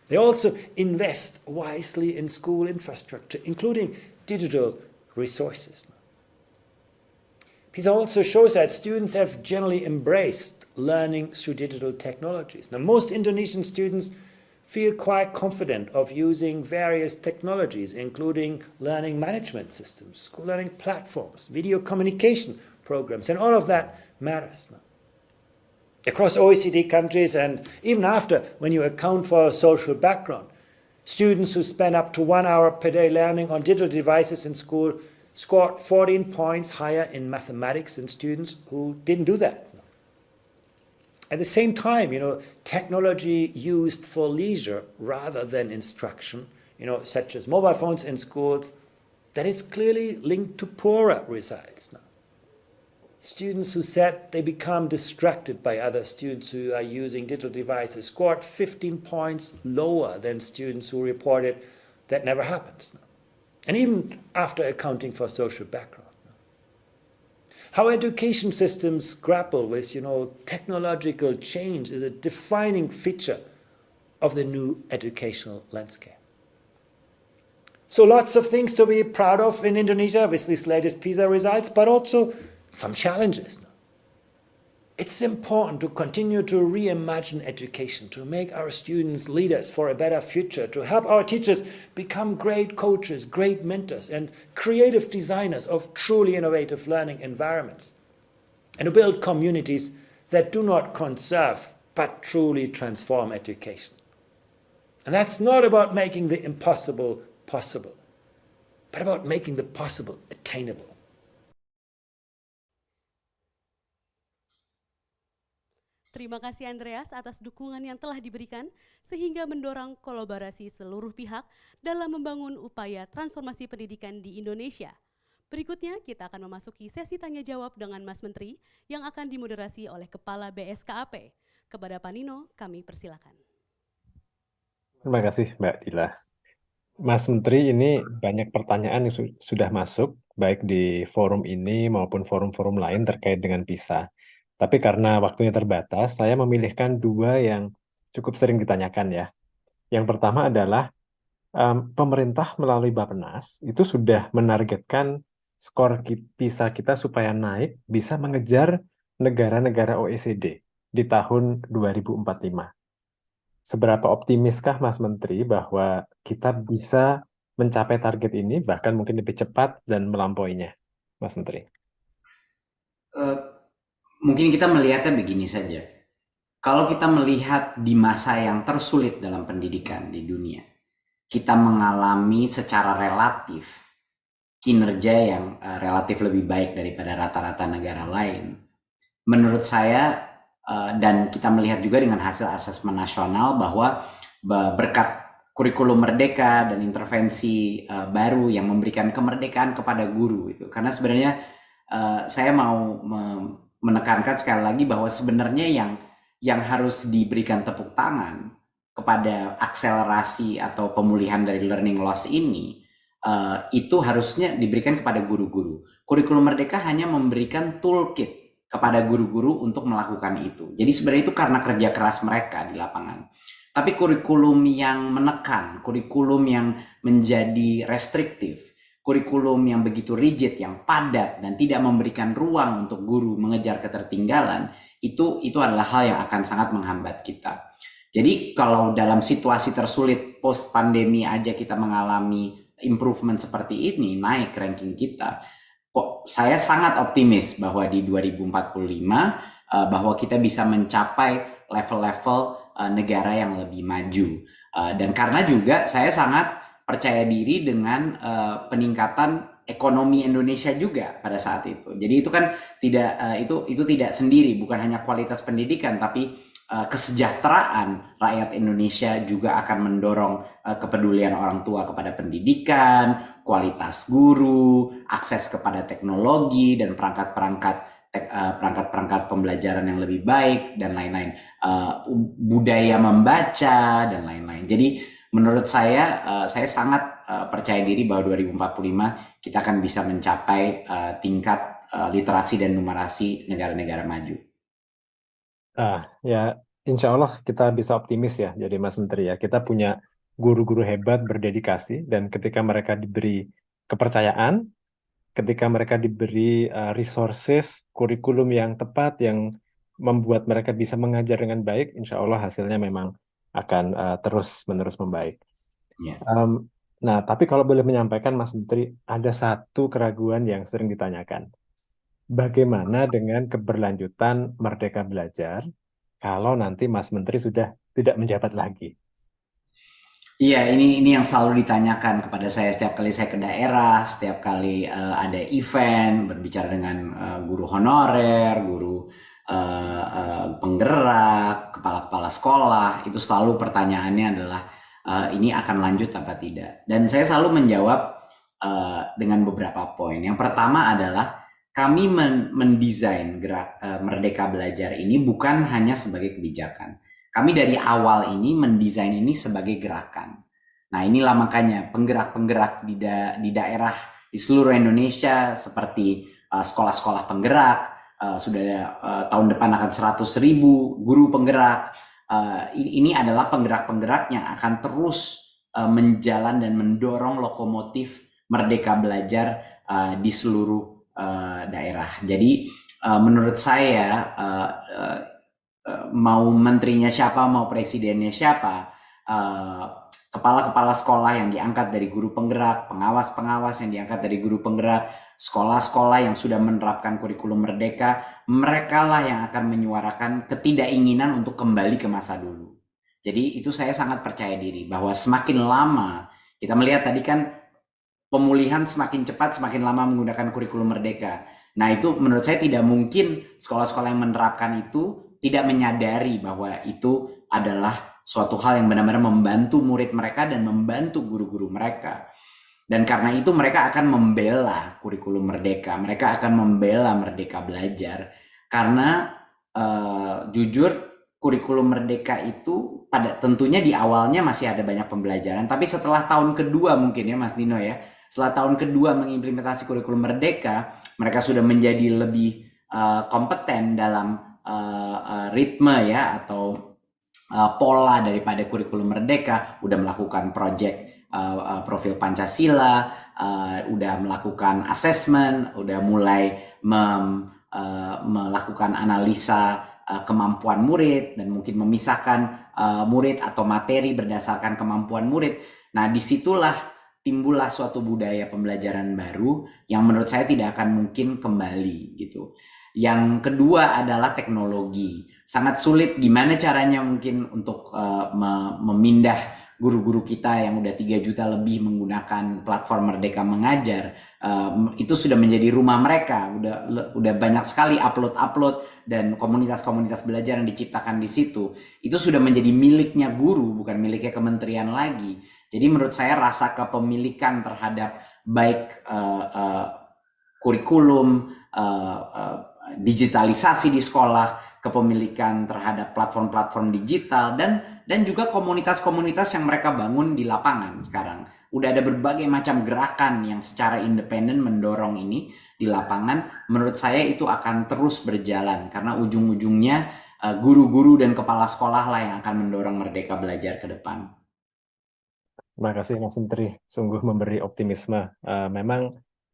They also invest wisely in school infrastructure, including digital resources. PISA also shows that students have generally embraced learning through digital technologies. Now, most Indonesian students feel quite confident of using various technologies, including learning management systems, school learning platforms, video communication programs, and all of that matters now. Across OECD countries, and even after, when you account for social background, students who spend up to 1 hour per day learning on digital devices in school scored 14 points higher in mathematics than students who didn't do that. At the same time, technology used for leisure rather than instruction, such as mobile phones in schools, that is clearly linked to poorer results now. Students who said they become distracted by other students who are using digital devices scored 15 points lower than students who reported that never happened. And even after accounting for social background. How education systems grapple with, technological change is a defining feature of the new educational landscape. So lots of things to be proud of in Indonesia with these latest PISA results, but also some challenges. It's important to continue to reimagine education, to make our students leaders for a better future, to help our teachers become great coaches, great mentors, and creative designers of truly innovative learning environments, and to build communities that do not conserve but truly transform education. And that's not about making the impossible possible, but about making the possible attainable. Terima kasih Andreas atas dukungan yang telah diberikan sehingga mendorong kolaborasi seluruh pihak dalam membangun upaya transformasi pendidikan di Indonesia. Berikutnya kita akan memasuki sesi tanya jawab dengan Mas Menteri yang akan dimoderasi oleh Kepala BSKAP. Kepada Pak Nino, kami persilakan. Terima kasih Mbak Dila. Mas Menteri, ini banyak pertanyaan yang sudah masuk baik di forum ini maupun forum-forum lain terkait dengan PISA. Tapi karena waktunya terbatas, saya memilihkan dua yang cukup sering ditanyakan ya. Yang pertama adalah pemerintah melalui Bappenas itu sudah menargetkan skor PISA kita supaya naik bisa mengejar negara-negara OECD di tahun 2045. Seberapa optimiskah Mas Menteri bahwa kita bisa mencapai target ini, bahkan mungkin lebih cepat dan melampauinya, Mas Menteri? Mungkin kita melihatnya begini saja. Kalau kita melihat di masa yang tersulit dalam pendidikan di dunia, kita mengalami secara relatif kinerja yang relatif lebih baik daripada rata-rata negara lain. Menurut saya, dan kita melihat juga dengan hasil asesmen nasional bahwa berkat kurikulum merdeka dan intervensi baru yang memberikan kemerdekaan kepada guru itu. Karena sebenarnya saya mau menekankan sekali lagi bahwa sebenarnya yang harus diberikan tepuk tangan kepada akselerasi atau pemulihan dari learning loss ini itu harusnya diberikan kepada guru-guru. Kurikulum merdeka hanya memberikan toolkit kepada guru-guru untuk melakukan itu. Jadi sebenarnya itu karena kerja keras mereka di lapangan. Tapi kurikulum yang menekan, kurikulum yang menjadi restriktif, kurikulum yang begitu rigid, yang padat dan tidak memberikan ruang untuk guru mengejar ketertinggalan, itu adalah hal yang akan sangat menghambat kita. Jadi kalau dalam situasi tersulit post pandemi aja kita mengalami improvement seperti ini, naik ranking kita, kok saya sangat optimis bahwa di 2045 bahwa kita bisa mencapai level-level negara yang lebih maju. Dan karena juga saya sangat percaya diri dengan peningkatan ekonomi Indonesia juga pada saat itu. Jadi itu kan itu tidak sendiri, bukan hanya kualitas pendidikan, tapi kesejahteraan rakyat Indonesia juga akan mendorong kepedulian orang tua kepada pendidikan, kualitas guru, akses kepada teknologi dan perangkat-perangkat pembelajaran yang lebih baik dan lain-lain, budaya membaca dan lain-lain. Jadi menurut saya sangat percaya diri bahwa 2045 kita akan bisa mencapai tingkat literasi dan numerasi negara-negara maju. Ya, insya Allah kita bisa optimis ya, jadi Mas Menteri ya. Kita punya guru-guru hebat berdedikasi dan ketika mereka diberi kepercayaan, ketika mereka diberi resources, kurikulum yang tepat yang membuat mereka bisa mengajar dengan baik, insya Allah hasilnya memang akan terus-menerus membaik. Yeah. Nah, tapi kalau boleh menyampaikan Mas Menteri, ada satu keraguan yang sering ditanyakan. Bagaimana dengan keberlanjutan Merdeka Belajar kalau nanti Mas Menteri sudah tidak menjabat lagi? Iya, ini yang selalu ditanyakan kepada saya setiap kali saya ke daerah, setiap kali ada event, berbicara dengan guru honorer, guru penggerak, kepala-kepala sekolah, itu selalu pertanyaannya adalah ini akan lanjut apa tidak. Dan saya selalu menjawab dengan beberapa poin. Yang pertama adalah kami mendesain gerak Merdeka Belajar ini bukan hanya sebagai kebijakan. Kami dari awal ini mendesain ini sebagai gerakan. Nah, inilah makanya penggerak-penggerak di daerah di seluruh Indonesia seperti sekolah-sekolah penggerak, sudah ada tahun depan akan 100.000 guru penggerak. Ini adalah penggerak-penggerak yang akan terus menjalan dan mendorong lokomotif Merdeka Belajar di seluruh daerah. Jadi menurut saya mau menterinya siapa, mau presidennya siapa, kepala-kepala sekolah yang diangkat dari guru penggerak, pengawas-pengawas yang diangkat dari guru penggerak, sekolah-sekolah yang sudah menerapkan kurikulum merdeka, mereka lah yang akan menyuarakan ketidakinginan untuk kembali ke masa dulu. Jadi itu saya sangat percaya diri bahwa semakin lama, kita melihat tadi kan pemulihan semakin cepat, semakin lama menggunakan kurikulum merdeka. Nah itu menurut saya tidak mungkin sekolah-sekolah yang menerapkan itu tidak menyadari bahwa itu adalah suatu hal yang benar-benar membantu murid mereka dan membantu guru-guru mereka. Dan karena itu mereka akan membela kurikulum merdeka, mereka akan membela Merdeka Belajar. Karena jujur kurikulum merdeka itu tentunya di awalnya masih ada banyak pembelajaran, tapi setelah tahun kedua mungkin ya Mas Dino ya, setelah tahun kedua mengimplementasi kurikulum merdeka, mereka sudah menjadi lebih kompeten dalam ritme ya atau pola daripada kurikulum merdeka, udah melakukan project profil Pancasila, udah melakukan assessment, udah mulai melakukan analisa kemampuan murid dan mungkin memisahkan murid atau materi berdasarkan kemampuan murid. Nah, disitulah timbullah suatu budaya pembelajaran baru yang menurut saya tidak akan mungkin kembali gitu. Yang kedua adalah teknologi. Sangat sulit gimana caranya mungkin untuk memindah guru-guru kita yang udah 3 juta lebih menggunakan platform Merdeka Mengajar. Itu sudah menjadi rumah mereka. Udah banyak sekali upload dan komunitas-komunitas belajar yang diciptakan di situ. Itu sudah menjadi miliknya guru, bukan miliknya kementerian lagi. Jadi menurut saya rasa kepemilikan terhadap baik kurikulum, digitalisasi di sekolah, kepemilikan terhadap platform-platform digital dan juga komunitas-komunitas yang mereka bangun di lapangan sekarang. Udah ada berbagai macam gerakan yang secara independen mendorong ini di lapangan. Menurut saya itu akan terus berjalan karena ujung-ujungnya guru-guru dan kepala sekolah lah yang akan mendorong Merdeka Belajar ke depan. Terima kasih Mas Menteri, sungguh memberi optimisme. Memang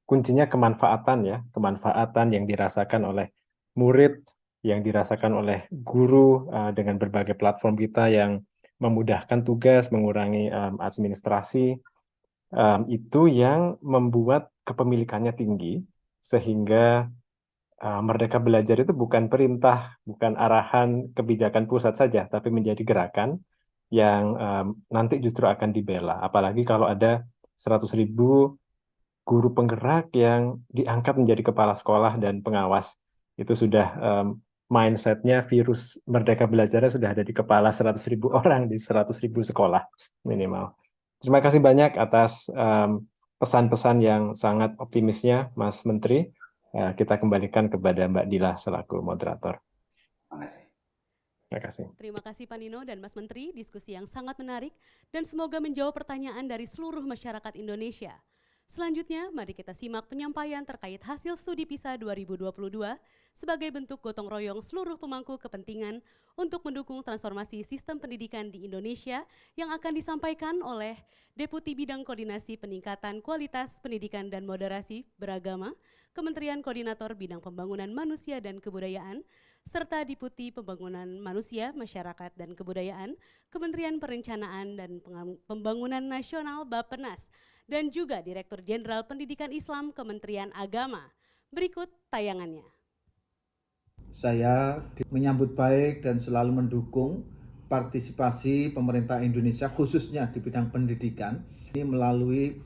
kuncinya kemanfaatan ya, kemanfaatan yang dirasakan oleh murid, yang dirasakan oleh guru dengan berbagai platform kita yang memudahkan tugas, mengurangi administrasi, itu yang membuat kepemilikannya tinggi, sehingga Merdeka Belajar itu bukan perintah, bukan arahan kebijakan pusat saja, tapi menjadi gerakan yang nanti justru akan dibela. Apalagi kalau ada 100.000 guru penggerak yang diangkat menjadi kepala sekolah dan pengawas. Itu sudah mindsetnya, virus Merdeka Belajarnya sudah ada di kepala 100.000 orang di 100.000 sekolah minimal. Terima kasih banyak atas pesan-pesan yang sangat optimisnya Mas Menteri. Kita kembalikan kepada Mbak Dila selaku moderator. Terima kasih. Terima kasih. Terima kasih Pak Nino dan Mas Menteri, diskusi yang sangat menarik dan semoga menjawab pertanyaan dari seluruh masyarakat Indonesia. Selanjutnya, mari kita simak penyampaian terkait hasil studi PISA 2022 sebagai bentuk gotong royong seluruh pemangku kepentingan untuk mendukung transformasi sistem pendidikan di Indonesia yang akan disampaikan oleh Deputi Bidang Koordinasi Peningkatan Kualitas Pendidikan dan Moderasi Beragama, Kementerian Koordinator Bidang Pembangunan Manusia dan Kebudayaan, serta Deputi Pembangunan Manusia, Masyarakat dan Kebudayaan, Kementerian Perencanaan dan Pembangunan Nasional Bappenas, dan juga Direktur Jenderal Pendidikan Islam Kementerian Agama. Berikut tayangannya. Saya menyambut baik dan selalu mendukung partisipasi pemerintah Indonesia khususnya di bidang pendidikan ini melalui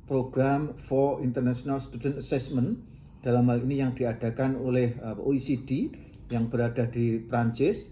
program for International Student Assessment, dalam hal ini yang diadakan oleh OECD yang berada di Prancis.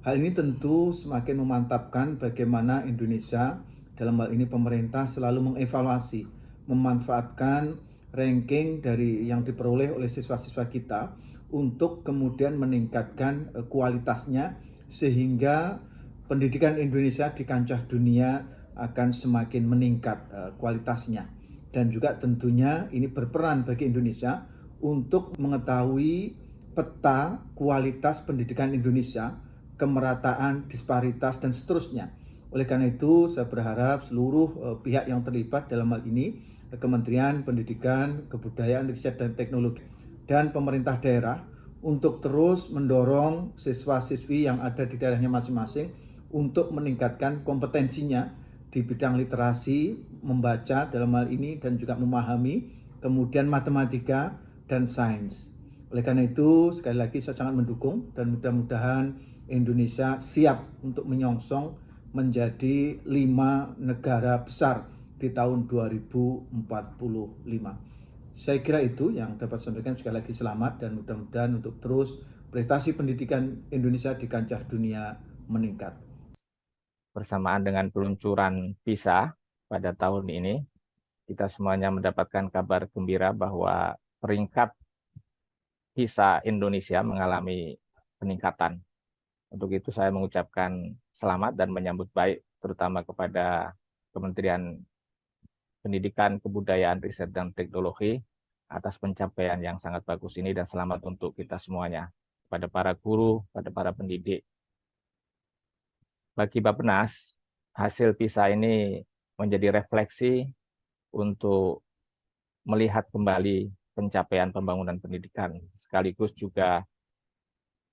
Hal ini tentu semakin memantapkan bagaimana Indonesia, dalam hal ini pemerintah, selalu mengevaluasi, memanfaatkan ranking dari yang diperoleh oleh siswa-siswa kita untuk kemudian meningkatkan kualitasnya, sehingga pendidikan Indonesia di kancah dunia akan semakin meningkat kualitasnya. Dan juga tentunya ini berperan bagi Indonesia untuk mengetahui peta kualitas pendidikan Indonesia, kemerataan, disparitas, dan seterusnya. Oleh karena itu, saya berharap seluruh pihak yang terlibat dalam hal ini, Kementerian Pendidikan, Kebudayaan, Riset, dan Teknologi, dan pemerintah daerah, untuk terus mendorong siswa-siswi yang ada di daerahnya masing-masing untuk meningkatkan kompetensinya di bidang literasi, membaca dalam hal ini, dan juga memahami, kemudian matematika dan sains. Oleh karena itu, sekali lagi saya sangat mendukung, dan mudah-mudahan Indonesia siap untuk menyongsong menjadi 5 negara besar di tahun 2045. Saya kira itu yang dapat saya sampaikan. Sekali lagi selamat, dan mudah-mudahan untuk terus prestasi pendidikan Indonesia di kancah dunia meningkat. Bersamaan dengan peluncuran PISA pada tahun ini, kita semuanya mendapatkan kabar gembira bahwa peringkat PISA Indonesia mengalami peningkatan. Untuk itu saya mengucapkan selamat dan menyambut baik terutama kepada Kementerian Pendidikan, Kebudayaan, Riset, dan Teknologi atas pencapaian yang sangat bagus ini, dan selamat untuk kita semuanya, kepada para guru, pada para pendidik. Bagi Bappenas, hasil PISA ini menjadi refleksi untuk melihat kembali pencapaian pembangunan pendidikan, sekaligus juga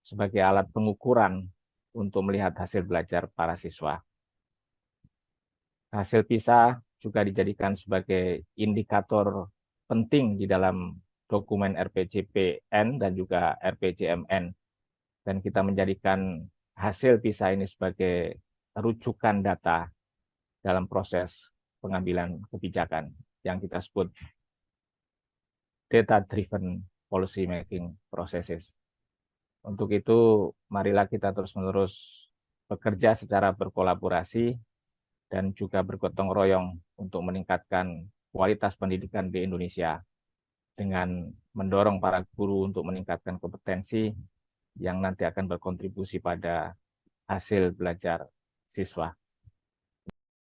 sebagai alat pengukuran untuk melihat hasil belajar para siswa. Hasil PISA juga dijadikan sebagai indikator penting di dalam dokumen RPJPN dan juga RPJMN. Dan kita menjadikan hasil PISA ini sebagai rujukan data dalam proses pengambilan kebijakan yang kita sebut data-driven policy making processes. Untuk itu, marilah kita terus-menerus bekerja secara berkolaborasi dan juga bergotong royong untuk meningkatkan kualitas pendidikan di Indonesia dengan mendorong para guru untuk meningkatkan kompetensi yang nanti akan berkontribusi pada hasil belajar siswa.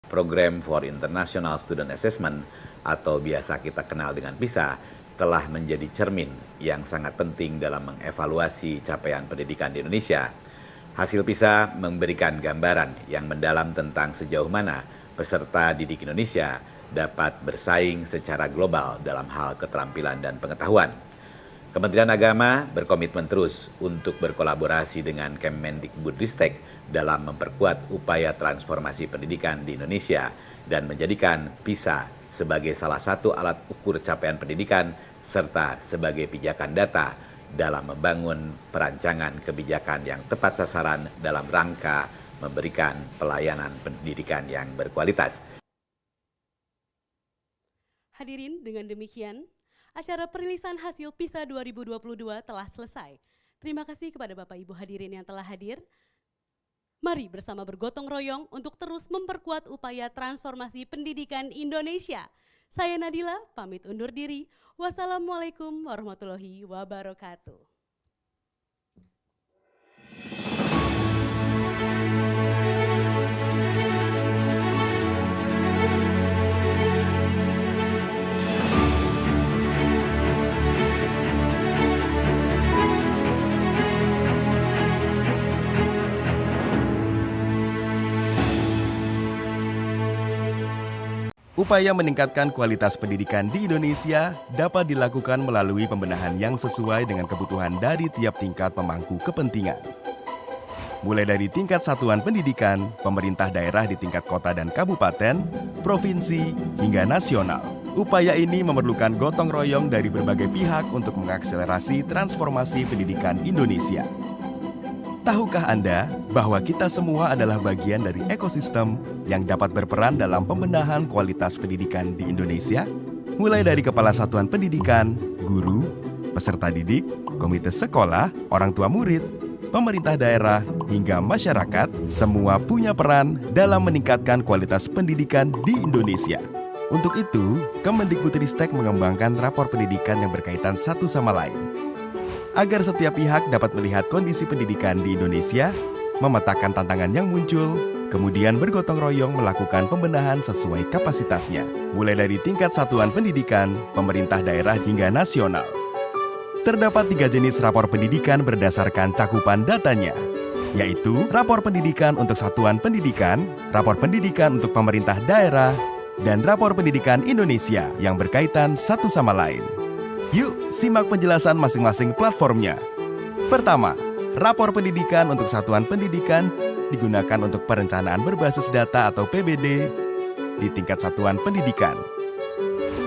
Program for International Student Assessment atau biasa kita kenal dengan PISA telah menjadi cermin yang sangat penting dalam mengevaluasi capaian pendidikan di Indonesia. Hasil PISA memberikan gambaran yang mendalam tentang sejauh mana peserta didik Indonesia dapat bersaing secara global dalam hal keterampilan dan pengetahuan. Kementerian Agama berkomitmen terus untuk berkolaborasi dengan Kemendikbudristek dalam memperkuat upaya transformasi pendidikan di Indonesia dan menjadikan PISA sebagai salah satu alat ukur capaian pendidikan serta sebagai pijakan data dalam membangun perancangan kebijakan yang tepat sasaran dalam rangka memberikan pelayanan pendidikan yang berkualitas. Hadirin, dengan demikian, acara perilisan hasil PISA 2022 telah selesai. Terima kasih kepada Bapak Ibu hadirin yang telah hadir. Mari bersama bergotong royong untuk terus memperkuat upaya transformasi pendidikan Indonesia. Saya Nadila, pamit undur diri. Wassalamualaikum warahmatullahi wabarakatuh. Upaya meningkatkan kualitas pendidikan di Indonesia dapat dilakukan melalui pembenahan yang sesuai dengan kebutuhan dari tiap tingkat pemangku kepentingan. Mulai dari tingkat satuan pendidikan, pemerintah daerah di tingkat kota dan kabupaten, provinsi, hingga nasional. Upaya ini memerlukan gotong royong dari berbagai pihak untuk mengakselerasi transformasi pendidikan Indonesia. Tahukah Anda bahwa kita semua adalah bagian dari ekosistem yang dapat berperan dalam pembenahan kualitas pendidikan di Indonesia? Mulai dari kepala satuan pendidikan, guru, peserta didik, komite sekolah, orang tua murid, pemerintah daerah, hingga masyarakat, semua punya peran dalam meningkatkan kualitas pendidikan di Indonesia. Untuk itu, Kemendikbudristek mengembangkan rapor pendidikan yang berkaitan satu sama lain. Agar setiap pihak dapat melihat kondisi pendidikan di Indonesia, memetakan tantangan yang muncul, kemudian bergotong royong melakukan pembenahan sesuai kapasitasnya, mulai dari tingkat satuan pendidikan, pemerintah daerah hingga nasional. Terdapat 3 jenis rapor pendidikan berdasarkan cakupan datanya, yaitu rapor pendidikan untuk satuan pendidikan, rapor pendidikan untuk pemerintah daerah, dan rapor pendidikan Indonesia yang berkaitan satu sama lain. Yuk, simak penjelasan masing-masing platformnya. Pertama, rapor pendidikan untuk satuan pendidikan digunakan untuk perencanaan berbasis data atau PBD di tingkat satuan pendidikan.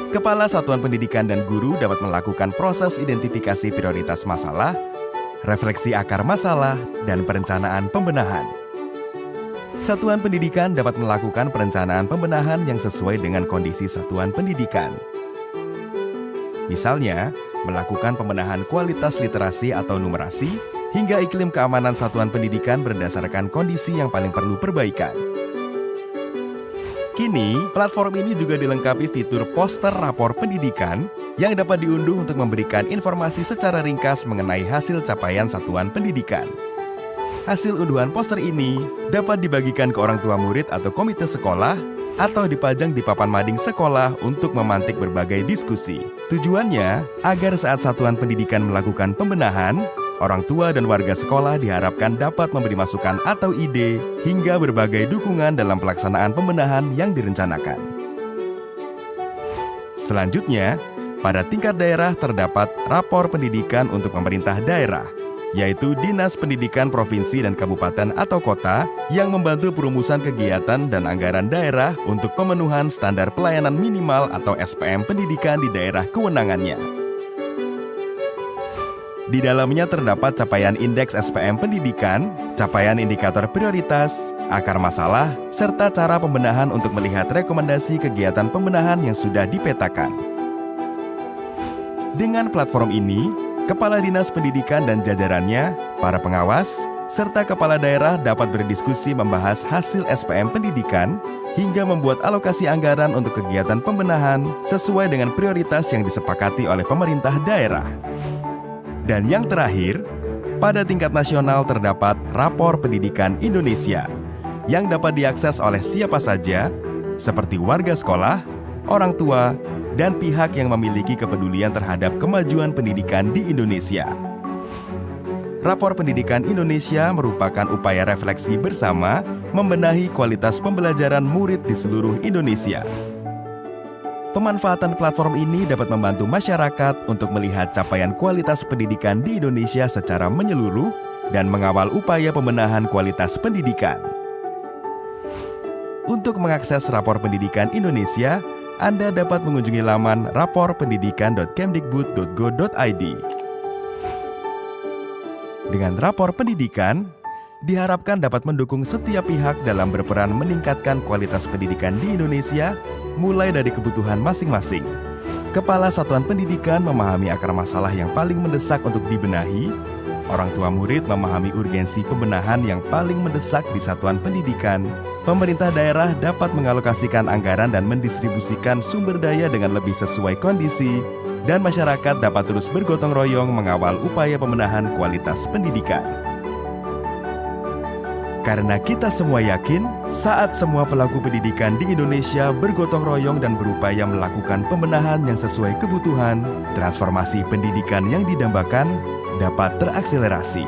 Kepala Satuan Pendidikan dan guru dapat melakukan proses identifikasi prioritas masalah, refleksi akar masalah, dan perencanaan pembenahan. Satuan pendidikan dapat melakukan perencanaan pembenahan yang sesuai dengan kondisi satuan pendidikan. Misalnya, melakukan pembenahan kualitas literasi atau numerasi, hingga iklim keamanan satuan pendidikan berdasarkan kondisi yang paling perlu perbaikan. Kini, platform ini juga dilengkapi fitur poster rapor pendidikan yang dapat diunduh untuk memberikan informasi secara ringkas mengenai hasil capaian satuan pendidikan. Hasil unduhan poster ini dapat dibagikan ke orang tua murid atau komite sekolah atau dipajang di papan mading sekolah untuk memantik berbagai diskusi. Tujuannya agar saat satuan pendidikan melakukan pembenahan, orang tua dan warga sekolah diharapkan dapat memberi masukan atau ide hingga berbagai dukungan dalam pelaksanaan pembenahan yang direncanakan. Selanjutnya, pada tingkat daerah terdapat rapor pendidikan untuk pemerintah daerah, yaitu Dinas Pendidikan Provinsi dan Kabupaten atau Kota yang membantu perumusan kegiatan dan anggaran daerah untuk pemenuhan standar pelayanan minimal atau SPM pendidikan di daerah kewenangannya. Di dalamnya terdapat capaian indeks SPM pendidikan, capaian indikator prioritas, akar masalah, serta cara pembenahan untuk melihat rekomendasi kegiatan pembenahan yang sudah dipetakan. Dengan platform ini, Kepala Dinas Pendidikan dan jajarannya, para pengawas, serta kepala daerah dapat berdiskusi membahas hasil SPM pendidikan hingga membuat alokasi anggaran untuk kegiatan pembenahan sesuai dengan prioritas yang disepakati oleh pemerintah daerah. Dan yang terakhir, pada tingkat nasional terdapat Rapor Pendidikan Indonesia yang dapat diakses oleh siapa saja, seperti warga sekolah, orang tua, dan pihak yang memiliki kepedulian terhadap kemajuan pendidikan di Indonesia. Rapor Pendidikan Indonesia merupakan upaya refleksi bersama membenahi kualitas pembelajaran murid di seluruh Indonesia. Pemanfaatan platform ini dapat membantu masyarakat untuk melihat capaian kualitas pendidikan di Indonesia secara menyeluruh dan mengawal upaya pembenahan kualitas pendidikan. Untuk mengakses Rapor Pendidikan Indonesia, Anda dapat mengunjungi laman raporpendidikan.kemdikbud.go.id. Dengan rapor pendidikan, diharapkan dapat mendukung setiap pihak dalam berperan meningkatkan kualitas pendidikan di Indonesia, mulai dari kebutuhan masing-masing. Kepala Satuan Pendidikan memahami akar masalah yang paling mendesak untuk dibenahi, orang tua murid memahami urgensi pembenahan yang paling mendesak di satuan pendidikan, pemerintah daerah dapat mengalokasikan anggaran dan mendistribusikan sumber daya dengan lebih sesuai kondisi, dan masyarakat dapat terus bergotong royong mengawal upaya pembenahan kualitas pendidikan. Karena kita semua yakin, saat semua pelaku pendidikan di Indonesia bergotong royong dan berupaya melakukan pembenahan yang sesuai kebutuhan, transformasi pendidikan yang didambakan dapat terakselerasi.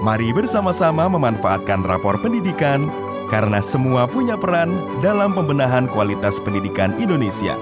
Mari bersama-sama memanfaatkan rapor pendidikan, karena semua punya peran dalam pembenahan kualitas pendidikan Indonesia.